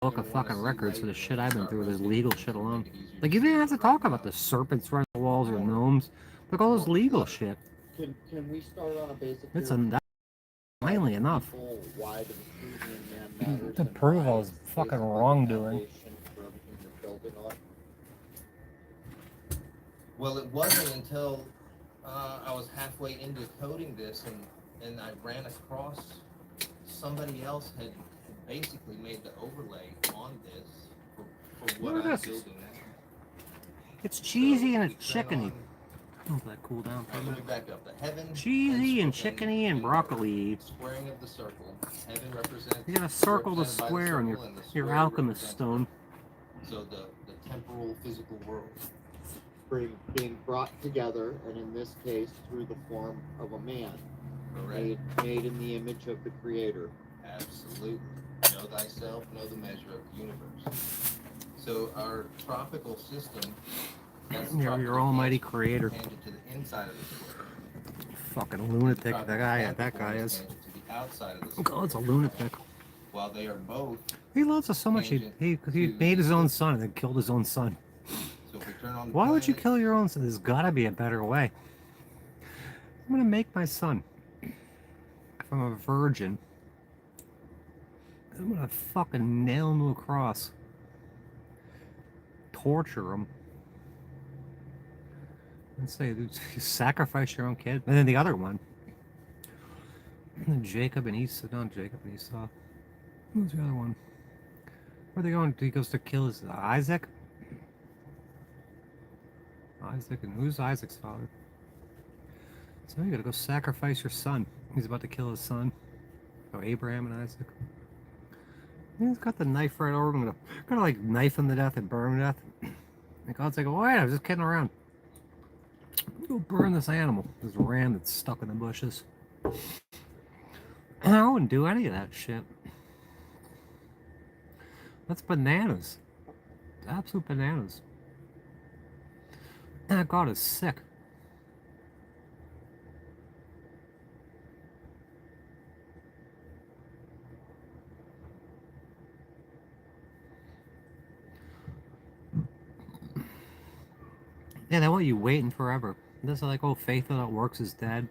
book of fucking records for the shit I've been through with this legal shit alone. Like you didn't have to talk about the serpents running the walls or gnomes. Like all this legal shit. Can we start on a basic? It's that's finally enough. Why the decision in man matters To and prove why all this it's fucking the wrongdoing. foundation for everything you're building on? Well, it wasn't until I was halfway into coding this and I ran across somebody else had basically made the overlay on this for what Look I'm at this. building now. It's cheesy and it's So we turn chickeny. on- Let that cool down for a Let me minute. back up. The heaven Cheesy and chickeny and broccoli. squaring of the circle. Heaven represents. You gotta circle the represented by square on circle, and the your square alchemist represents stone. So the temporal physical world. Being brought together, and in this case, through the form of a man, Correct. made in the image of the Creator. Absolutely. Know thyself, know the measure of the universe. So our tropical system, that's the You're tropical your almighty cancer creator. handed to the inside of the square. Fucking lunatic. Tropical That guy Capricorn is. handed to the outside of the square. God's a lunatic. While they are both. He loves us so much. He made his own son and then killed his own son. So if we turn on the Why would you planet, kill your own son? There's gotta be a better way. I'm gonna make my son from a virgin. I'm gonna fucking nail him to a cross. Torture him. And say, you sacrifice your own kid. And then the other one. Jacob and Esau. Not Jacob and Esau. Who's the other one? Where are they going? He goes to kill his Isaac? Isaac, and who's Isaac's father? So you gotta go sacrifice your son. He's about to kill his son. Oh, Abraham and Isaac. He's got the knife right over him. Gonna like knife him to death and burn him to death. And God's like, oh wait, I was just kidding around. Go burn this animal. This ram that's stuck in the bushes. I wouldn't do any of that shit. That's bananas. Absolute bananas. That God is sick. Yeah, they want you waiting forever. This is like, oh, faith without works is dead.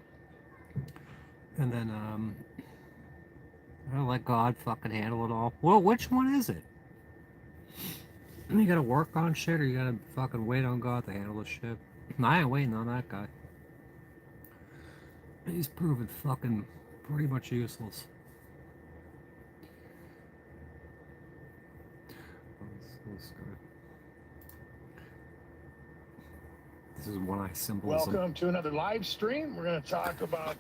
And then, I'll let God fucking handle it all. Well, which one is it? You gotta work on shit, or you gotta fucking wait on God to handle this shit? I ain't waiting on that guy. He's proven fucking pretty much useless. This is one eye symbolism. Welcome to another live stream. We're going to talk about.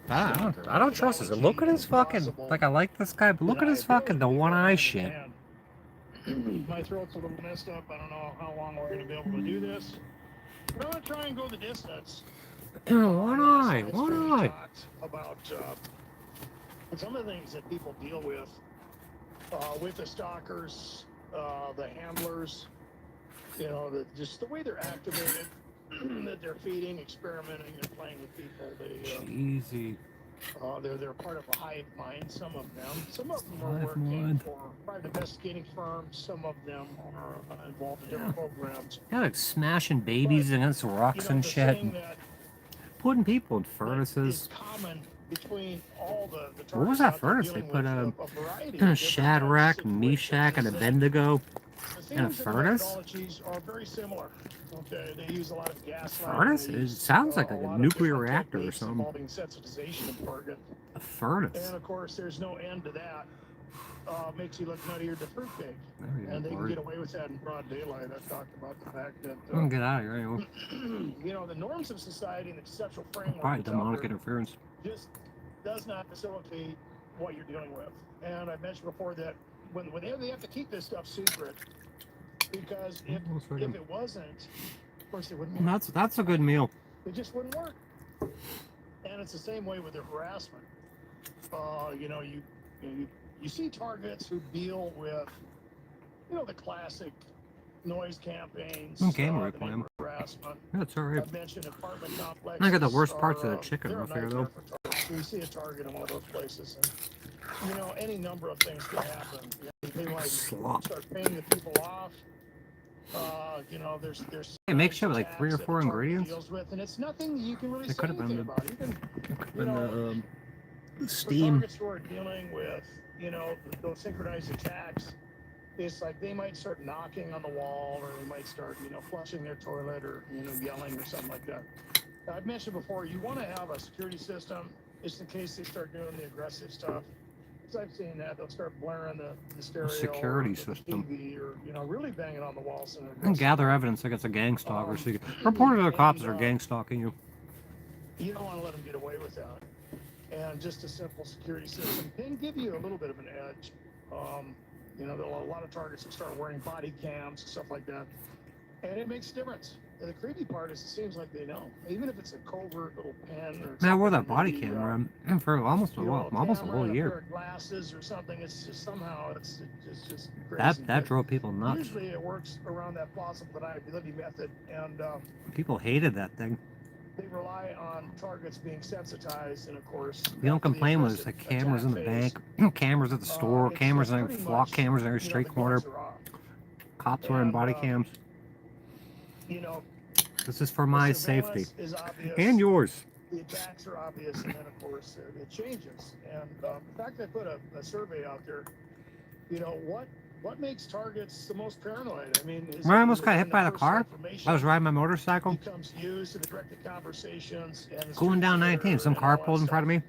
I don't trust this. Look at his fucking. Like, I like this guy, but look at his fucking the one eye shit. My throat's a little messed up. I don't know how long we're going to be able to do this. But I'm going to try and go the distance. One eye. About some of the things that people deal with the stalkers, the handlers, you know, just the way they're activated, that they're feeding, experimenting, and playing with people. Easy. They're part of a hive mind. Some of them are working for private investigating firms. Some of them are involved in different programs. Yeah, like smashing babies against rocks and shit. Putting people in furnaces. What was that furnace? They put Shadrach, Meshach, and Abednego in a furnace? Are very similar. Okay, they use a lot of gas. Furnace? It sounds like a nuclear reactor or something. A furnace. And of course, there's no end to that. Makes you look nuttier to fruitcake. And they can get away with that in broad daylight. I've talked about the fact that. Get out of here anyway. You know, the norms of society and the conceptual framework. Probably demonic interference. Just does not facilitate what you're dealing with. And I mentioned before that when they have to keep this stuff secret, because if it wasn't, of course it wouldn't work. That's a good meal. It just wouldn't work. And it's the same way with the harassment. You know, you see targets who deal with, you know, the classic noise campaigns. Reclaim. Harassment. That's alright. I mentioned apartment complexes. I got the worst parts of the chicken up here though. We see a target in one of those places, and you know, any number of things can happen. They might start paying the people off. You know, there's. It makes shit with like 3 or 4 ingredients. And it's nothing you can really It could have been the steam. Targets who are dealing with, you know, those synchronized attacks. It's like they might start knocking on the wall, or they might start, you know, flushing their toilet, or, you know, yelling or something like that. I've mentioned before, you want to have a security system just in case they start doing the aggressive stuff. Because I've seen that they'll start blaring the stereo, security or the system. TV, or, you know, really banging on the walls. And gather evidence against a gang stalker. So you can report to the cops that are gang stalking you. You don't want to let them get away with that. And just a simple security system can give you a little bit of an edge. You know, there are a lot of targets that start wearing body cams and stuff like that. And it makes a difference. And the creepy part is it seems like they know. Even if it's a covert little pen or Man, I wore that body camera for almost a whole year. Glasses or something. It's just somehow it's just crazy. That drove people nuts. Usually it works around that plausible deniability method, and people hated that thing. they rely on targets being sensitized, and of course. You don't complain when there's like cameras in the bank, cameras at the store, cameras in every flock, cameras in every street corner, cops wearing body cams. You know, this is for my safety and yours. The attacks are obvious, and then of course it changes. And in fact, I put a survey out there You know, what makes targets the most paranoid? I mean, I almost got hit by the car. I was riding my motorcycle. Becomes used in the directed conversations and the Going down 19. Some car pulled in front of me.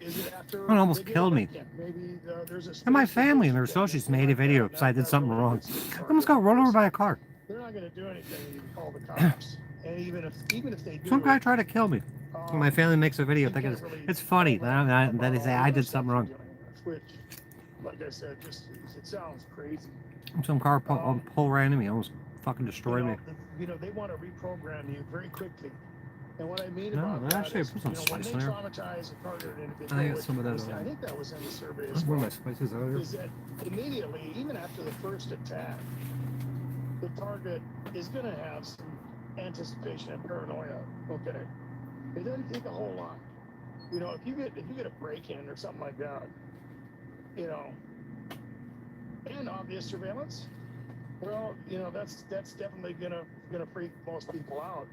Is it after It almost killed me. Maybe there's a And my family and their associates made a video because I did something wrong. I almost got run over by a car. They're not going to do anything. You can call the cops. And even if they do, Some guy tried to kill me. My family makes a video thinking it's funny. Then they say I did something wrong. Which, like I said, just it sounds crazy. Some car pull right into me. Almost fucking destroyed me. You know, they want to reprogram you very quickly. And what I mean No, about they that actually is, put some when spice they in there. traumatize a targeted individual, I got some of that. I think that was in the survey as That's well. one of my spices out here. Is that immediately, even after the first attack, the target is going to have some anticipation and paranoia. Okay, it doesn't take a whole lot. You know, if you get a break-in or something like that, you know, and obvious surveillance, well, you know, that's definitely gonna freak most people out.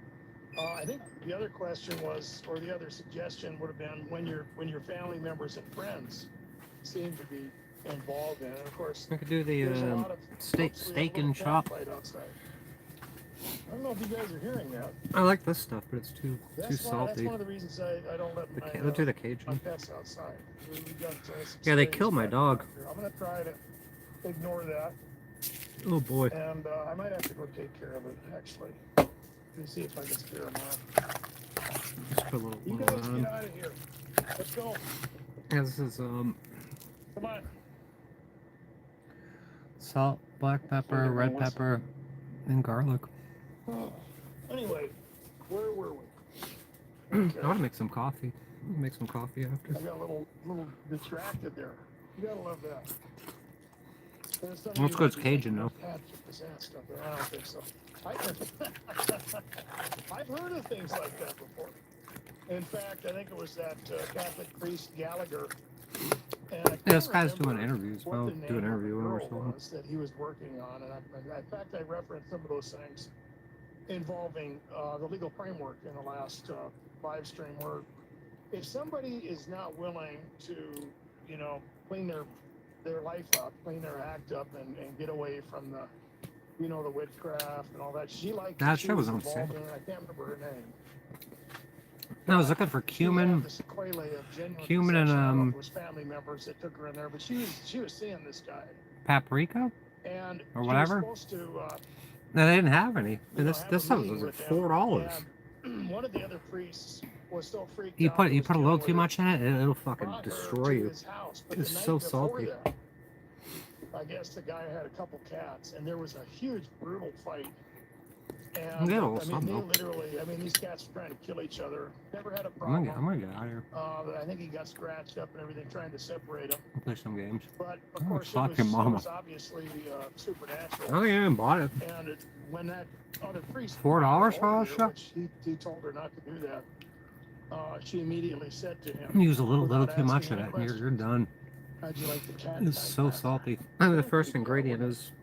I think the other question was, or the other suggestion would have been when your family members and friends seem to be involved in it. And of course, I could do the there's a lot of steak and chop. fight outside. I don't know if you guys are hearing that. I like this stuff, but it's too That's salty. one of the reasons I don't let my, Let's do the my Cajun. pets outside. We got, some Yeah, they strays killed my back dog. here. I'm gonna try to ignore that, Oh boy. and I might have to go take care of it actually. Let me see if I can scare him off. Just put a little You oil guys on. get out of here. Let's go. Yeah, this is Come on. salt, black pepper, red pepper, and garlic. Anyway, where were we? I want to make some coffee. Make some coffee after. I got a little distracted there. You gotta love that. Well, it's good. It's Cajun, though. I don't think so. I've heard of things like that before. In fact, I think it was that Catholic priest Gallagher. And I Yeah, can't this guy's doing remember interviews. what I'll the do an name of the interview with him or girl something. was that he was working on, and in fact, I referenced some of those things involving the legal framework in the last live stream, where if somebody is not willing to, you know, clean their life up, clean their act up, and get away from the, you know, the witchcraft and all that. That shit was on involved sale. in it. I can't remember her name. I was looking for cumin, cumin and was family members that took her in there, but she was seeing this guy, paprika and or she whatever. was supposed to, No, they didn't have any. you know, This have a stuff meeting was like with them, $4. and one of the other priests was so freaked You out. put he you was put a dealing little with too her, much in it, it'll fucking brought her destroy to you. his house. But It's the so night before salty. that, I guess the guy had a couple cats, and there was a huge brutal fight. And Yeah, I well, mean, something they else. literally, I mean, these cats were trying to kill each other. Never had a I'm problem. gonna get out of here. But I think he got scratched up and everything, trying to separate them. I'll play some games. But of I'm gonna course, it slap was, your it mama. was obviously supernatural. I don't think I even bought it. And when that other priest $4 for all over that here, shit? which he told her not to do that, she immediately said to him, Use a little without too much asking of any that, and you're done. "How'd you like the cat It's fight so last salty. night?" I mean, the first ingredient is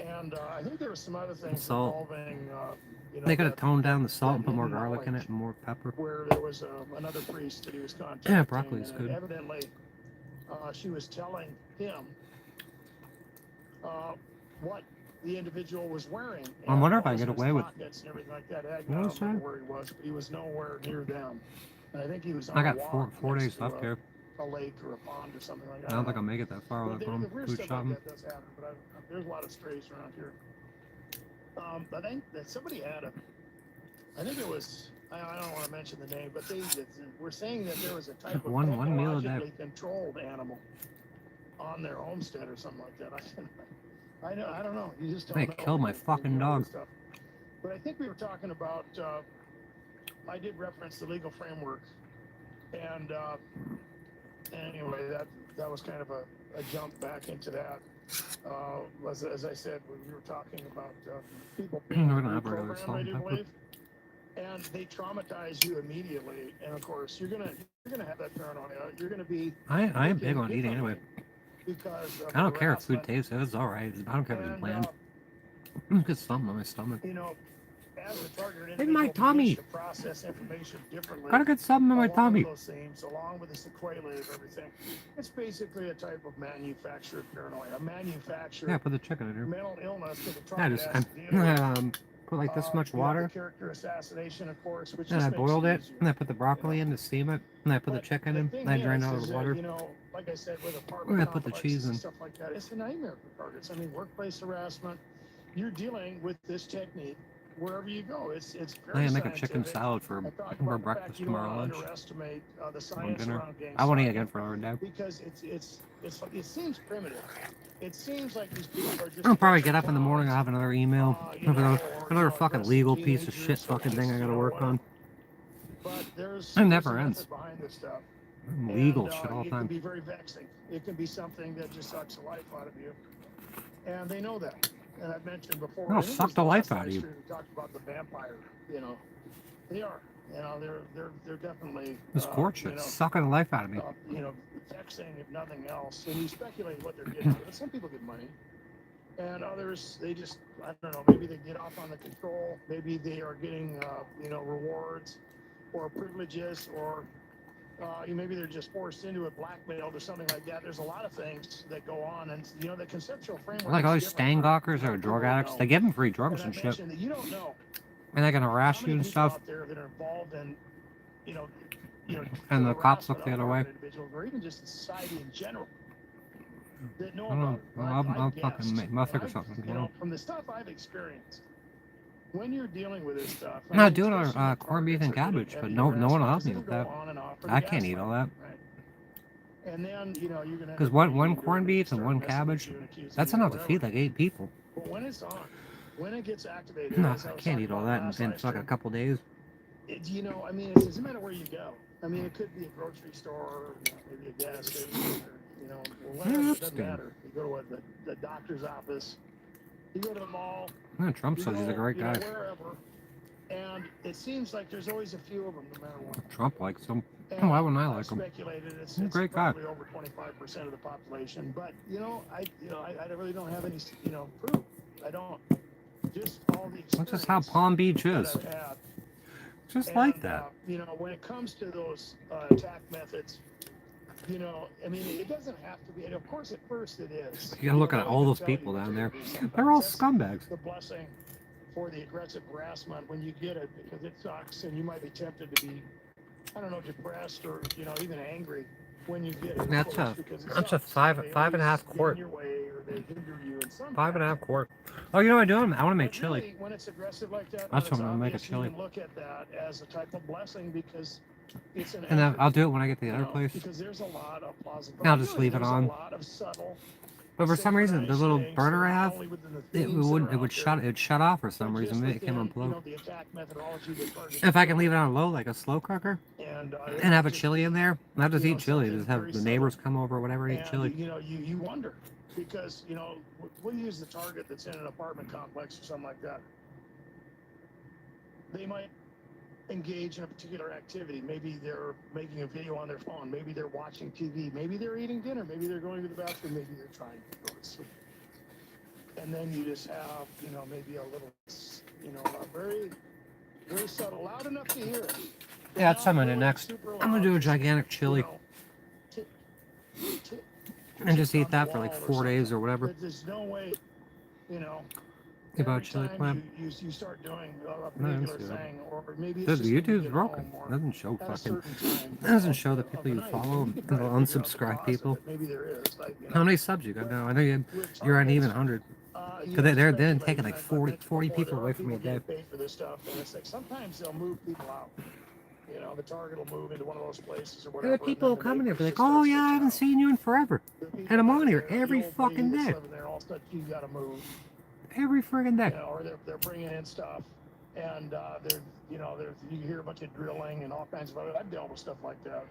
And I think there were some other things salt. involving, you know, They could have that- toned down the salt and that put more hidden garlic in knowledge, it and more pepper. where there was another priest that he was contacting. Yeah, broccoli's and good. Evidently, she was telling him what the individual was wearing. I and wonder what if I was get in his away with. pockets and everything like that. I What was don't remember that? where he was, but he was nowhere near them. And I think he was on I a got walk four next days to left here. a lake or a pond or something like that. I don't think I'll make it that far But without there, going the weird food stuff shopping. like that does happen, but there's a lot of strays around here. I think that somebody had I think it was, I don't want to mention the name, but they were saying that there was a type of One meal a day. technologically controlled animal on their homestead or something like that. I don't know. You just don't They know. killed my You fucking know dog. this stuff. But I think we were talking about, I did reference the legal framework. And anyway, that was kind of a jump back into that. As I said, we were talking about people being We're gonna have regular reprogrammed, salt I and do pepper. believe, and they traumatize you immediately. And of course, you're gonna have that paranoia. You're gonna be. I am looking big on eating differently anyway. Because of I don't the care if food harassment. tastes good. It's all right. I don't care if it's And, bland. Get something on my stomach. You know, as the targeted In my individual tummy. begins to process information differently, Gotta get something in my along tummy. with those themes, along with the sequelae of everything, it's basically a type of manufactured paranoia, a manufactured Yeah, put the chicken in here. mental illness that the Yeah, target just has to deal with. put like this much You have the water. character assassination, of course, which Then just I makes boiled it. easier. And I put the broccoli in to steam it. And I put the But chicken the in. thing And I drained is all the that, water. you know, like I said, with And apartment I put the complexes cheese in. and stuff like that, it's a nightmare for targets. I mean, workplace harassment, you're dealing with this technique wherever you go. It's I'm very gonna make a chicken scientific. salad for I talk about the fact breakfast you don't tomorrow want to lunch. underestimate the Or science dinner. around gang I won't eat stalking again for another day. because it seems primitive. It seems like these people are just I'll a probably bunch get of up in the morning. I'll clowns, have another email. you know, or, Another fucking aggressive legal piece of teenagers shit or fucking thing I just, gotta you know, work on. But there's It a never ends. method behind this stuff. Legal And, shit all the it can time. be very vexing. It can be something that just sucks the life out of you. And they know that. And I've mentioned before. It'll I think it suck was the life last out of you. live stream we talked about the vampire. You know, they are. You know, they're definitely. This court you shit's know, sucking the life out of me. you know, vexing if nothing else. And you speculate what they're getting. But some people get money, and others they just I don't know. Maybe they get off on the control. Maybe they are getting you know, rewards or privileges or. Maybe they're just forced into it, blackmailed or something like that. There's a lot of things that go on, and you know the conceptual framework. Like all is these different stangockers for or drug people addicts, know. they give them free drugs And I and shit. mentioned that you don't know And they can how harass many you and people stuff. out there that are involved in, you know, And the cops harassment look the of other way. individuals, or even just society in general, that know I don't about know. it. Well, Like, I'll I've fucking guessed, make, I'll and figure I've, something you know, out. from the stuff I've experienced, when you're dealing with this stuff, I'm not doing especially a with corned beef and targets or cabbage, but heavy no one will harassment, help 'cause me it'll with go that. on and on for the I can't eat gaslighting, all that. right? And then, you know, you're gonna Because one corned beef and one cabbage, that's enough to feed like 8 people. But when it's on, when it gets activated, No, as I I was can't talking eat all about that last in live like a stream, couple days. you know, I mean, it doesn't matter where you go. I mean, it could be a grocery store, you know, maybe a gas station, or, you know, whatever. It doesn't matter. You go to the doctor's office, you go to the mall, No, Trump you says go, he's a great you know, guy. wherever, and it seems like there's always a few of them, no matter what. Trump likes him. And Why wouldn't I I've like him? speculated it's He's a great guy. probably over 25% of the population, but you know, I really don't have any, you know, proof. I don't. Just all the That's just how experience Palm Beach that is. I've had. Just And, like that. you know, when it comes to those attack methods, you know, I mean, it doesn't have to be. And of course, at first it is. You gotta look know, at they'll all even those tell you people what down they're there. gonna do sometimes. They're all That's scumbags. the blessing for the aggressive harassment when you get it, because it sucks, and you might be tempted to be, I don't know, depressed or, you know, even angry when you get it. That's of a course, because it that's a sucks. five They and a half always get in quart. your way, or they hinder you in some 5 and a fashion. half quart. Oh, you know what I'm doing? I want to make But chili. really, when it's aggressive like that, That's when what it's I'm gonna make a obvious, chili. you can look at that as a type of blessing, because it's an And then anchor, I'll do it when I get to the you other know, place. because there's a lot of plausible. I'll just leave it There's on. a lot of subtle, But for some reason, the synchronized little things burner that I are not have, only within the it themes that wouldn't. are It out would there, shut. It shut off for some but reason. just It came within, you unplugged. know, the attack methodology that targets If I can people. leave it on low, like a slow cooker, And and have a chili in there, not just you know, eat chili, something just have very the subtle. neighbors come over or whatever and eat And chili. you know, you wonder, because you know, we'll use the target that's in an apartment complex or something like that. They might engage in a particular activity. Maybe they're making a video on their phone. Maybe they're watching TV. Maybe they're eating dinner. Maybe they're going to the bathroom. Maybe they're trying to go to sleep. And then you just have, you know, maybe a little, you know, a very, very subtle, loud enough to hear it. but Yeah, that's not what I'm gonna do really next. super I'm gonna loud, do a just, gigantic you chili know, tick, tick, and just on eat the that for like wall or 4 days or something. whatever. There's no way, you know, About every chili time plant. you start doing a No, particular it's thing, or maybe it's Dude, just when you YouTube's get broken. home, or It doesn't show at a fucking. certain time It doesn't of show the the people you night. follow. And you can It'll try to figure out the unsubscribe cause of people. it. Maybe there is, like, you How know, many subs you got now? I know you're with on targets, even 100. you Because have to they're speculate. taking And like I 40 mentioned 40 before, people there away are from me a people day. getting paid for this stuff, and it's like sometimes they'll move people out. You know, the target will move into one of those places or There whatever. are people and then the coming here, neighbors like, just oh start yeah, I switching haven't out. seen you in forever. The people And I'm that on here the every old lady fucking that's day. living there, all of a sudden you got to move. Every friggin' day. You know, or they're bringing in stuff, and they're, you know, you hear a bunch of drilling and all kinds of other. I've dealt with stuff like that.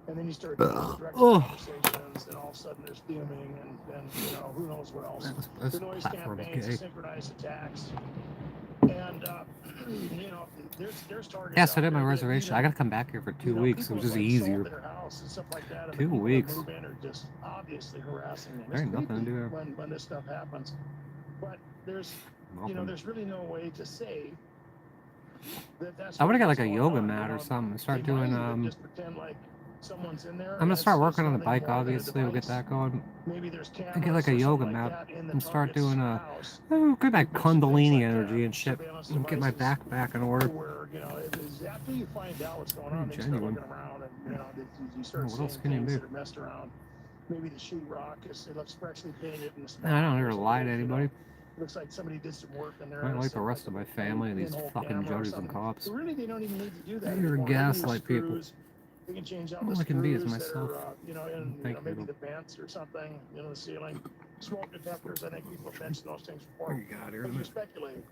And then you start dealing with direct Oh. conversations, and all of a sudden there's fuming, and you know, who knows what else. This The noise platform is campaigns, the gay. synchronized attacks, and you know, there's targets. Yeah, so I out did my there that reservation. I even, gotta come back here for 2 you know, weeks. It people was have, just like, easier. sold their house and stuff like that, and the 2 people weeks. that move in are just obviously harassing them. There It's ain't nothing to creepy do there. when this stuff happens, but there's, you know, Welcome. there's really no way to say That's I what want to get was like a going yoga on, mat or something and start they might doing even just pretend like someone's in there. I'm gonna and start it's working on the nothing bike. more than a Obviously, we'll get device. that going. Maybe there's And get like cameras a or yoga something like mat that in the and start target's doing house. get back Maybe some things Kundalini like energy that, and shit. surveillance And get my devices, back back in order. where, you know, it's after you find out what's going on, Pretty then you start genuine. looking around and, you know, you Oh, start what seeing else can you things do? that are messed around. Maybe the sheetrock it looks freshly painted in the spot. I don't ever There's a lie to little, you know, anybody. looks like somebody did some work in there. I and like the it's rest of my a family and these pinhole fucking camera or judges and something. cops. But really, they don't even need to do that You're anymore. They can use gaslight people. screws. They can change out All the I can be is screws that myself. are, you know, in Thank maybe you. the vents or something, you know, the ceiling. Smoke detectors, I think people have mentioned those things before. What you got here, But isn't you're it? speculating.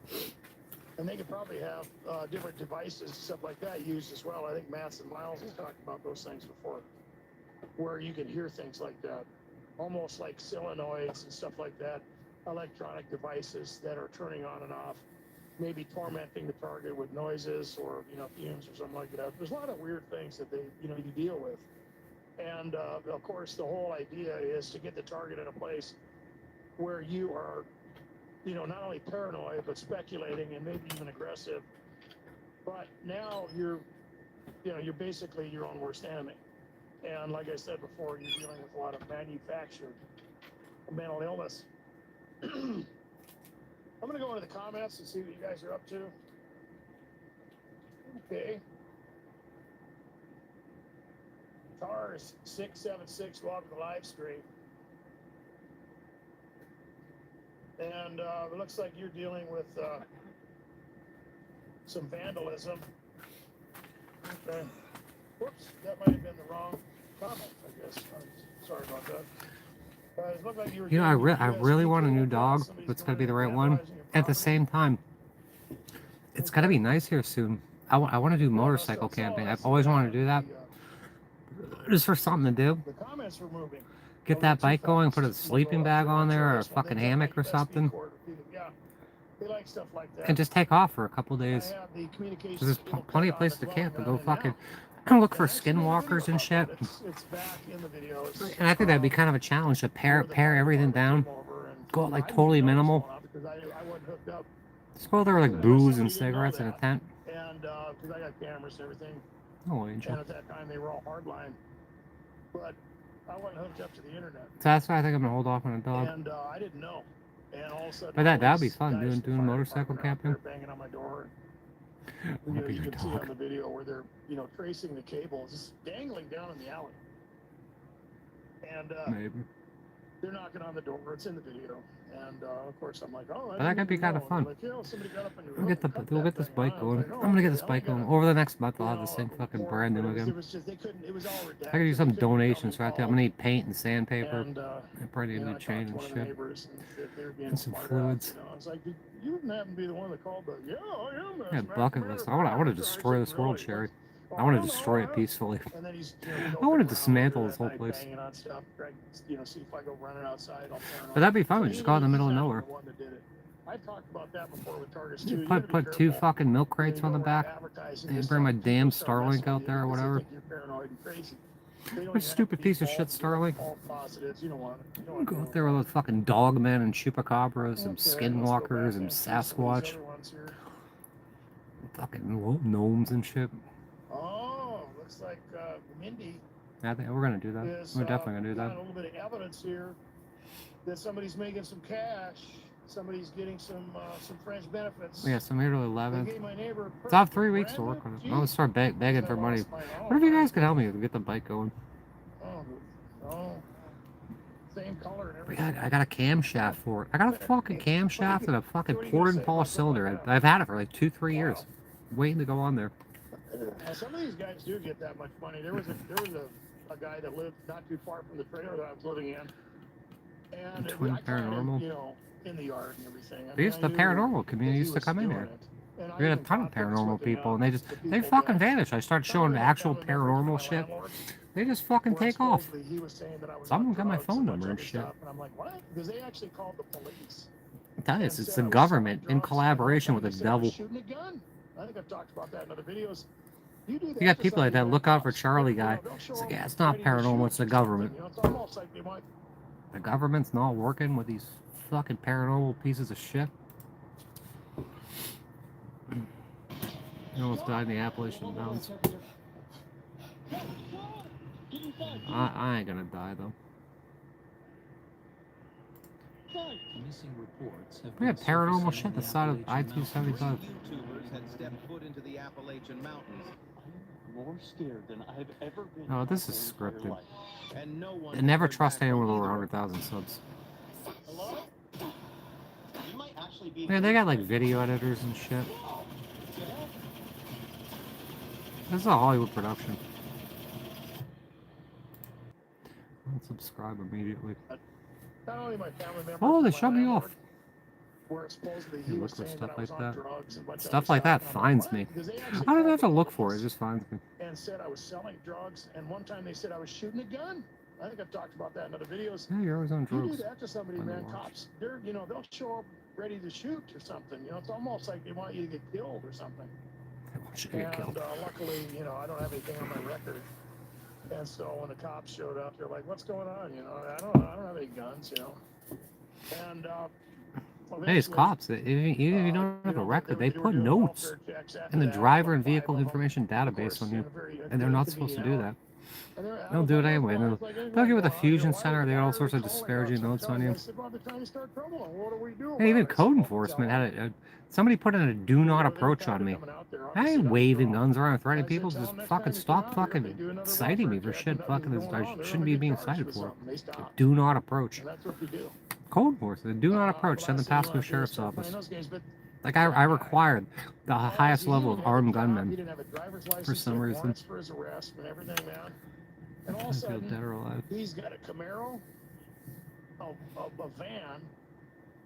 And they could probably have different devices, stuff like that, used as well. I think Mats and Miles has talked about those things before, where you can hear things like that, almost like solenoids and stuff like that, electronic devices that are turning on and off, maybe tormenting the target with noises or, you know, fumes or something like that. There's a lot of weird things that you deal with. And of course, the whole idea is to get the target in a place where you are, you know, not only paranoid, but speculating and maybe even aggressive. But now you're basically your own worst enemy. And like I said before, you're dealing with a lot of manufactured mental illness. I'm going to go into the comments and see what you guys are up to. Okay. Tars 676, welcome to the live stream. And it looks like you're dealing with some vandalism. Okay. Whoops, that might have been the wrong comment, I guess. I'm sorry about that. It looked like you were You know, I getting really USB want a new cable dog. across, somebody's It's going gotta be in the and right one. vandalizing your At the property. same time, it's gotta be nice here soon. I want to do motorcycle so camping. I I've see always that wanted to do that. Just for something to do. The comments were moving. Get that bike going, put a sleeping bag on there or a fucking hammock or something. Yeah, they like stuff like that. And just take off for a couple I days. have the communications There's cable plenty of cut on places the to 12 camp and go gun, and fucking now- look for and I actually made a video skinwalkers and about shit. that. It's back in the videos. And I think that'd be kind of a challenge to pare everything down. Go out like totally minimal. Because I wasn't hooked up. Just go there with like booze and cigarettes in a tent. And because I got cameras and everything. Oh, angel. And at that time they were all hardline. But I wasn't hooked up to the internet. So that's why I think I'm gonna hold off on a dog. And I didn't know. And all of a sudden, But that'd all be these fun guys doing from the fire motorcycle department are out camping. there banging on my door. I'll be You your can see on dog. the video where they're, you know, tracing the cables, just dangling down in the alley. And Maybe. they're knocking on the door. It's in the video. And of course, I'm like, oh, But that could be kind of fun. Like, you know, somebody got up on your We'll roof get and cut we'll that get this thing. bike And I was going. like, oh, I'm gonna get okay, this I bike gotta- going. Over the next month, I'll you have the know, same fucking more, brand new but again. It was just, they couldn't, it was all redacted. I could do some They couldn't tell me donations right there. I'm all. gonna need paint and sandpaper. And, I probably need you a know, new I chain talked to and one of the shit. neighbors, and they're being And some smart fluids. ass, you know. I was like, did you happen to be the one that called the, yeah, I am. Yeah, bucket list. I want to destroy this world, Sherry. I want to destroy it peacefully. And then he's, I want to dismantle this whole place. banging on stuff, trying to, you know, see if I go running outside. I'll turn But that'd be fun. So We just go out in the middle of he's not nowhere. the one that did it. I've talked about that before with targets too. You Put gotta be 2 careful fucking milk crates when on you the go around back. advertising And this bring my stuff. damn People start messing Starlink out with there you or because they whatever. think you're paranoid and crazy. They don't What even stupid have to be piece of shit, Starlink. false positives. You don't want it. You don't want Go to out there with those fucking dogmen and chupacabras and Okay, let's go skinwalkers back and and see some of these Sasquatch. other ones here. Fucking gnomes and shit. Oh, looks like Mindy I think we're gonna do that. is We're definitely gonna do got that. a little bit of evidence here that somebody's making some cash. Somebody's getting some French benefits. Yeah, so I'm here till They 11th. gave my neighbor a So I have perfect 3 weeks to brand work new on it. Jeep. I'm gonna start begging for money. lost my own. What if you guys could help me get the bike going? Oh, same color and We everything. got, I got a camshaft for it. I got a fucking camshaft and a fucking poured and polished cylinder. I've had it for like 2-3 years, waiting to go on there. Some of these guys do get that much money. There was a guy that lived not too far from the trailer that I was living in, and Twin I caught him, Paranormal. you know, in the yard and everything. I They mean, used I the knew paranormal that community he used to was come in doing here. it. And I We had a even ton of conflicts paranormal with the, people, and they people fucking that- vanish. I started some showing of the them actual got family members from paranormal my shit. landlord, They just fucking where take off. supposedly he was saying that I was Some of on them got my drugs phone and a number bunch and of shit. stuff, and I'm like, what? Because they actually called the police. That and is, it's said the I was government selling in drugs, collaboration and with the they said I was devil. shooting a gun. I think I've talked about that in other videos. You do that, You got just people like like they that. do Look on out for cops. Charlie You know, guy. they'll show It's like, them yeah, it's not ready to paranormal. shoot It's the or something, government. you know, it's almost like they might. The government's not working with these fucking paranormal pieces of shit. I almost died in the Appalachian Mountains. I ain't gonna die though. Missing reports have We have been paranormal surfacing shit in the side of Appalachian I-275. Mountains. YouTubers had stepped foot into the Appalachian Mountains. I'm more scared than I've ever been. Oh, in this my is whole entire scripted. life. And no one And never heard trust back from anyone with over either 100,000 subs. Hello? You might actually be. Man, they got like video editors and shit. This is a Hollywood production. Unsubscribe immediately. Not only my family members, Oh, they but my shut me landlord, off. where supposedly he You was look for saying stuff that I was like on that. drugs and a bunch of Stuff other like that stuff. And I'm finds like, me. "What?" Because they I actually don't even called have to the look for it, it police just finds me. and said I was selling drugs, and one time they said I was shooting a gun. I think I've talked about that in other videos. Yeah, you're always on You do drugs. that to somebody, Fun to man, watch. cops, they're, they'll show up ready to shoot or something. It's almost like they want you to get killed or something. They want you to get killed. And luckily, I don't have anything on my record. And so when the cops showed up, they're like, "What's going on?" I don't have any guns, And Hey, it's eventually, cops. Even if you don't have a record, they were put doing notes welfare checks after in the that, driver about and vehicle 5 of them, information of database course, on in you. a very And they're not supposed to do inconvenient that. hour. And They'll do it anyway. They'll like, give with a "Well, fusion why center. They got all are sorts they of calling disparaging us?" I'm notes on telling you. I said, "Well, they're trying to start trouble. What do we do?" Hey, even about it?" code So, enforcement had somebody put in a do not approach on me. I ain't waving guns around threatening people. Just fucking stop fucking citing me for shit fucking that I shouldn't be being cited for. Do not approach. And that's what you do. Code enforcement. Do not approach. Send them past the sheriff's office. Like I required the highest level of armed gunmen for some reason. For his arrest and everything, man. And all I of a feel sudden, dead or alive. he's got a Camaro, a van,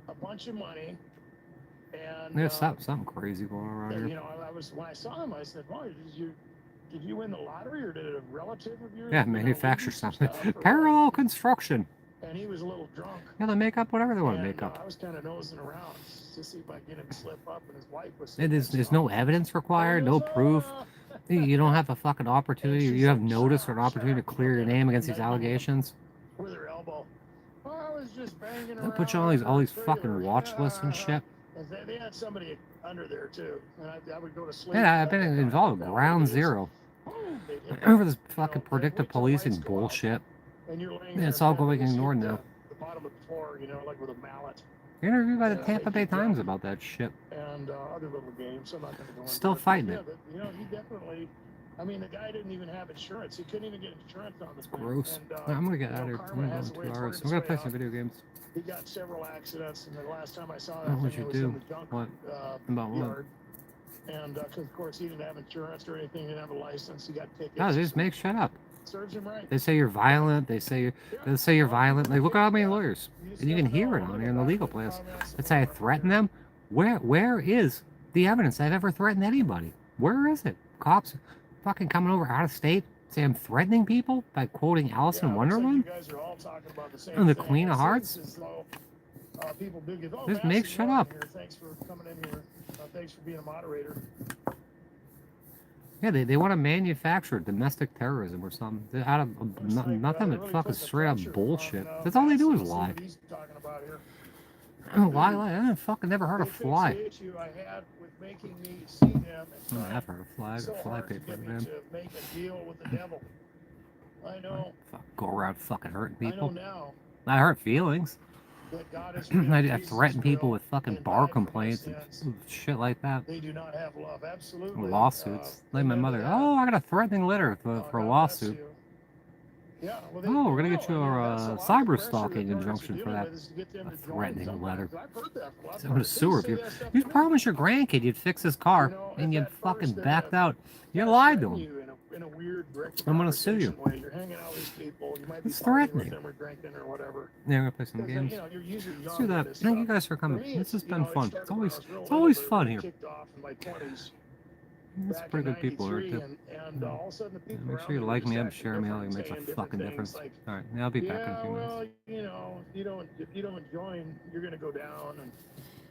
a bunch of money, and There's something crazy going on around here. I was when I saw him, I said, "Well, did you win the lottery, or did a relative of yours?" Yeah, manufacture something. Parallel construction. And he was a little drunk. Yeah, they make up whatever they want to And, make up. I was kind of nosing around to see if I could get him to slip up, and his wife was. There's no evidence required, no proof. You don't have a fucking opportunity. You have notice or an opportunity to clear your name against these allegations. With her elbow. "Oh, I was just banging They around. put you on all these fucking watch lists and shit. And they had somebody under there too, and I would go to sleep. Yeah, I've been involved with Ground Zero. Over this fucking predictive policing bullshit. And you're laying Yeah, there it's all bent, going they hit ignored now. the bottom of the floor, like with a mallet. Interviewed by the Tampa Bay Times about that shit. And other little games. I'm not going to go into Still it. fighting Yeah, it. but, he definitely. I mean, the guy didn't even have insurance. He couldn't even get insurance on this thing. Gross. And, I'm gonna get out of here. I'm karma gonna go has in a way 2 of hours. working I'm gonna its play way some out. video games. He got several accidents, and the last time I saw Oh, that what'd thing, you it was do? in the junk What? About what? yard. And because, of course, he didn't have insurance or anything, he didn't have a license, he got tickets. No, they just make shit up. Serves him right. They say you're violent. They say you're violent. Like, look at how many lawyers, and you can hear it on here in the legal place. They say I threaten them. Where is the evidence I've ever threatened anybody? Where is it? Cops fucking coming over out of state say I'm threatening people by quoting Alice in Wonderland You guys are all talking about the same and the thing. Queen of It Hearts. seems as though, people do give, Just make Massey's shit on up. here. Thanks for coming in here. Thanks for being a moderator. Yeah, they want to manufacture domestic terrorism or something out of nothing but fucking straight up bullshit. That's all they do is lie. He's talking about here. Lie. I haven't fucking never heard a fly. The issue I had with making me see them and I've heard a fly. so Fly hard to paper, get me man. to make a deal with the devil. I know. Go around fucking hurting I know people. now I hurt feelings. that God is I threaten people with fucking bar complaints and shit like that. They do not have love. Absolutely. Lawsuits. Like my mother. Oh, I got a threatening letter for a lawsuit. Yeah, well, Oh, we're gonna get you a cyber stalking injunction for that. A threatening letter. I'm gonna sue her if you promised your grandkid you'd fix his car and you fucking backed out. You lied to him. in a weird I'm gonna sue you. way. You're hanging out with these people. You might be It's partying threatening. with them or drinking or whatever. Yeah, I'm gonna play some Because, games. you're usually Let's young do with that. this Thank you stuff. guys for coming. For me, This has it's, been fun. it started It's when I always was real it's little, always but it fun really here. kicked off in my 20s. There's Back pretty in good people here 93, too. and all of a sudden the people Make around sure you me like were me up, acting share me out. It different, makes a saying different fucking things, difference. like, All right, now I'll be back in a yeah, few minutes. well, if you don't join, you're gonna go down, and